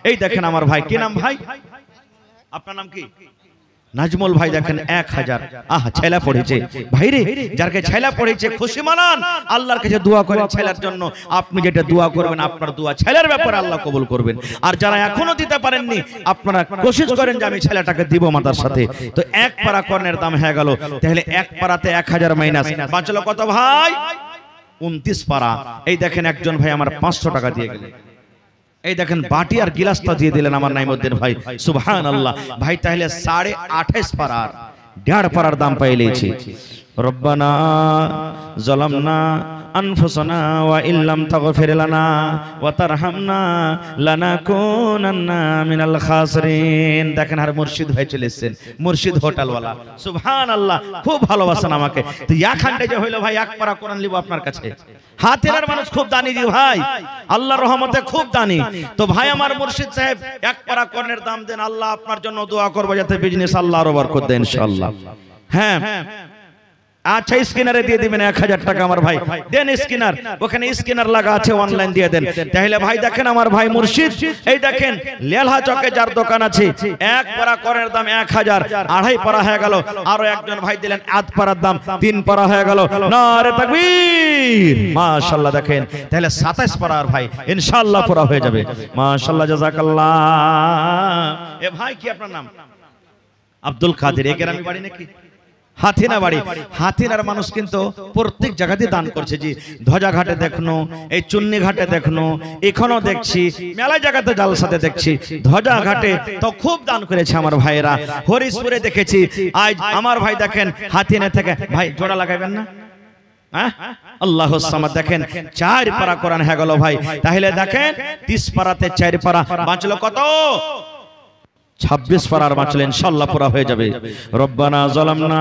এই দেখেন আমার ভাই, কি নাম ভাই? আপনার নাম কি? নাজমুল ভাই। দেখেন 1000। আহা, ছেলা পড়েছে ভাইরে। যারকে ছেলা পড়েছে খুশি মানান, আল্লাহর কাছে দোয়া করেন ছেলার জন্য। আপনি যেটা দোয়া করবেন আপনার দোয়া ছেলার ব্যাপারে আল্লাহ কবুল করবেন। আর যারা এখনো দিতে পারেননি আপনারা কোশিশ করেন যে আমি ছেলেটাকে দিব মাতার সাথে। তো 1 পারা কোরআনের দাম হয়ে গেল, তাহলে 1 পারাতে 1000 মাইনাস বাঁচলো কত ভাই? 29 পারা। এই দেখেন একজন ভাই আমার 500 টাকা দিয়ে গেলেন। এই দেখেন বাটি আর গিলাসটা দিয়ে দিলেন আমার নাইমুদ্দিন ভাই। সুবহানাল্লাহ। ভাই তাহলে 28.5 পারার 1.5 পারার দাম পাইলেছি। রব্বানা যালামনা আনফুসানা ওয়া ইল্লাম তাগফির লানা ওয়া তারহামনা লানাকুনান্না মিনাল খাসিরিন। দেখেন আর মুর্শিদ ভাই চলে এসেছেন, মুর্শিদ হোটেলওয়ালা। সুবহানাল্লাহ, খুব ভালোবাসেন আমাকে। তো এখানটায় যে হইলো ভাই 1 পারা কোরআন লিব আপনার কাছে। হাতের মানুষ খুব দানি দি ভাই, আল্লাহর রহমতে খুব দানি। তো ভাই আমার মুর্শিদ সাহেব 1 পারা কোরআনের দাম দেন, আল্লাহ আপনার জন্য দোয়া করব যাতে বিজনেস আল্লাহ আরো বরকত দেন ইনশাআল্লাহ। হ্যাঁ, আচ্ছা স্ক্যানারে দিয়ে দিবেন 1000 টাকা আমার ভাই দেন স্ক্যানার ওখানে স্ক্যানার লাগা আছে অনলাইন দিয়ে দেন তাহলে ভাই দেখেন আমার ভাই মুর্শিদ এই দেখেন লেলহা চকে যার দোকান আছে এক পারা করের দাম 1000 আড়াই পারা হয়ে গেল আরো একজন ভাই দিলেন আধ পারার দাম 3 পারা হয়ে গেল নারে তাকবীর মাশাআল্লাহ দেখেন তাহলে 27 পারার ভাই ইনশাআল্লাহ পুরা হয়ে যাবে মাশাআল্লাহ জাযাকাল্লাহ এ ভাই কি আপনার নাম আব্দুল কাদের একের আমি বাড়ি নাকি হাতিনা বাড়ি হাতিনার মানুষ কিন্তু প্রত্যেক জায়গাতে দান করছে জি ধ্বজা ঘাটে দেখনো এই চুন্নি ঘাটে দেখনো এখনো দেখছি মেলা জায়গাতে জালসাতে দেখছি ধ্বজা ঘাটে তো খুব দান করেছে আমার ভাইয়েরা হরিশপুরে দেখেছি আজ আমার ভাই দেখেন হাতিনা থেকে ভাই জোড়া লাগাবেন না আল্লাহুস সামাদ দেখেন 4 পারা কোরআন হয়ে গেল ভাই তাহলে দেখেন 30 পারাতে 4 পারা বাঁচলো কত 26 পারার বাঁচলে ইনশাআল্লাহ পুরা হয়ে যাবে রব্বানা যালামনা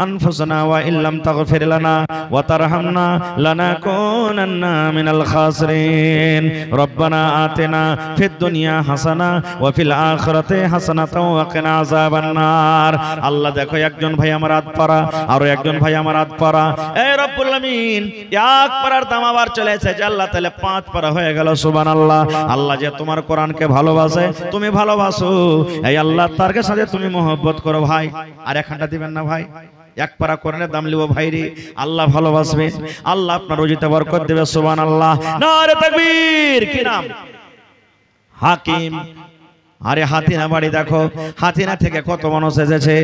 আনফুসানা ওয়া ইল্লাম তাগফির লানা ওয়া তারহামনা লানাকুনান্না মিনাল খাসিরিন রব্বানা আতিনা ফিদ দুনিয়া হাসানা ওয়া ফিল আখিরাতি হাসানাতাও ওয়া কিনা আযাবান নার আল্লাহ দেখো একজন ভাই আমার আধ পারা আর একজন ভাই আমার আধ পারা এই রব্বুল আমিন এক পারার দাম আবার চলে এসেছে আল্লাহ তাআলা 5 পারা হয়ে গেল সুবহানাল্লাহ আল্লাহ যে তোমার কোরআনকে ভালোবাসে তুমি ভালোবাসো এই আল্লাহ তার সাথে তুমি মোহব্বত করো ভাই আর একখানটা দিবেন না ভাই এক পারা কোরআনের দাম লিবো ভাই রে আল্লাহ ভালোবাসবে আল্লাহ আপনার রুজিতে বরকত দেবে সুবহানাল্লাহ নারে তাকবীর কি নাম হাকিম আরে হাতিনা বাড়ি দেখো হাতিনা থেকে কত মানুষ এসেছে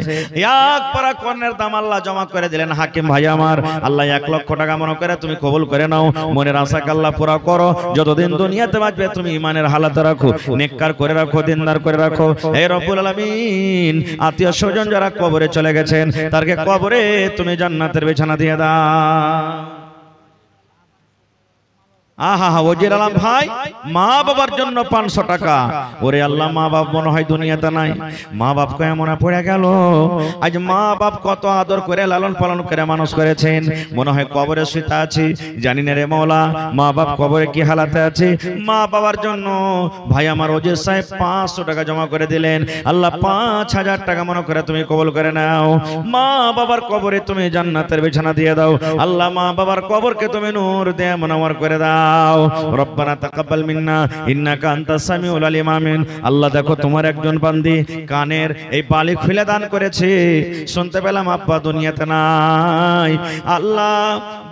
এক পারা কোরআনের দাম আল্লাহ জমা করে দিলেন হাকিম ভাই আমার আল্লাহ 1 লক্ষ টাকা মনে করে তুমি কবুল করে নাও মনের আশাকে আল্লাহ পুরা করো যতদিন দুনিয়াতে বাঁচবে তুমি ঈমানের হালাতে রাখো নেককার করে রাখো দিনদার করে রাখো হে রব্বুল আলামিন আত্মীয় স্বজন যারা কবরে চলে গেছেন তারকে কবরে তুমি জান্নাতের বিছানা দিয়ে দাও আহা হা ওজির আলম ভাই মা বাবার জন্য 500 টাকা ওরে আল্লাহ মা বাপ মনে হয় দুনিয়াতে নাই মা বাপ কয়ে মনে পড়ে গেল আজ মা বাপ কত আদর করে লালন পালন করে মানুষ করেছেন মনে হয় কবরে শুতে আছে জানি না রে মাওলা মা বাপ কবরে কি হালাতে আছে মা বাবার জন্য ভাই আমার ওজির সাহেব 500 টাকা জমা করে দিলেন আল্লাহ 5000 টাকা মনে করে তুমি কবুল করে নাও মা বাবার কবরে তুমি জান্নাতের বিছানা দিয়ে দাও আল্লাহ মা বাবার কবরকে তুমি নূর দিয়ে মুনাওয়ার করে দাও রব্বানা তাকাব্বাল মিন্না ইন্নাকা আনতাস সামিউল আলিম আমিন আল্লাহ দেখো তোমার একজন বান্দি কানের এই বালি খুলে দান করেছে শুনতে পেলাম আব্বা দুনিয়াতে নাই আল্লাহ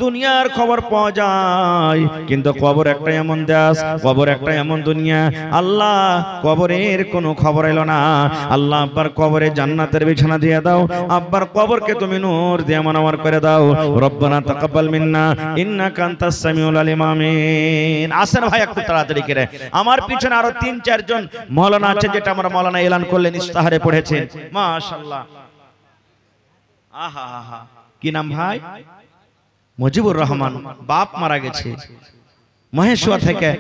দুনিয়ার খবর পাওয়া যায় কিন্তু কবর একটা এমন দেশ কবর একটা এমন দুনিয়া আল্লাহ কবরের কোনো খবর এলো না আল্লাহ আব্বার কবরে জান্নাতের বিছানা দিয়ে দাও আব্বার কবরকে তুমি নূর দিয়ে মুনাওয়ার করে দাও রব্বানা তাকাব্বাল মিন্না ইন্নাকা আনতাস সামিউল আলিম আমিন আসেন ভাই একটু তাড়াতাড়ি করে আমার পিছনে আরো 3-4 জন মাওলানা আছে যেটা আমরা মাওলানা এলান করলেন ইস্তাহারে পড়েছেন মাশাআল্লাহ আহা আহা কি নাম ভাই মুজিবুর রহমান বাপ মারা গেছে মহেশওয়া থেকে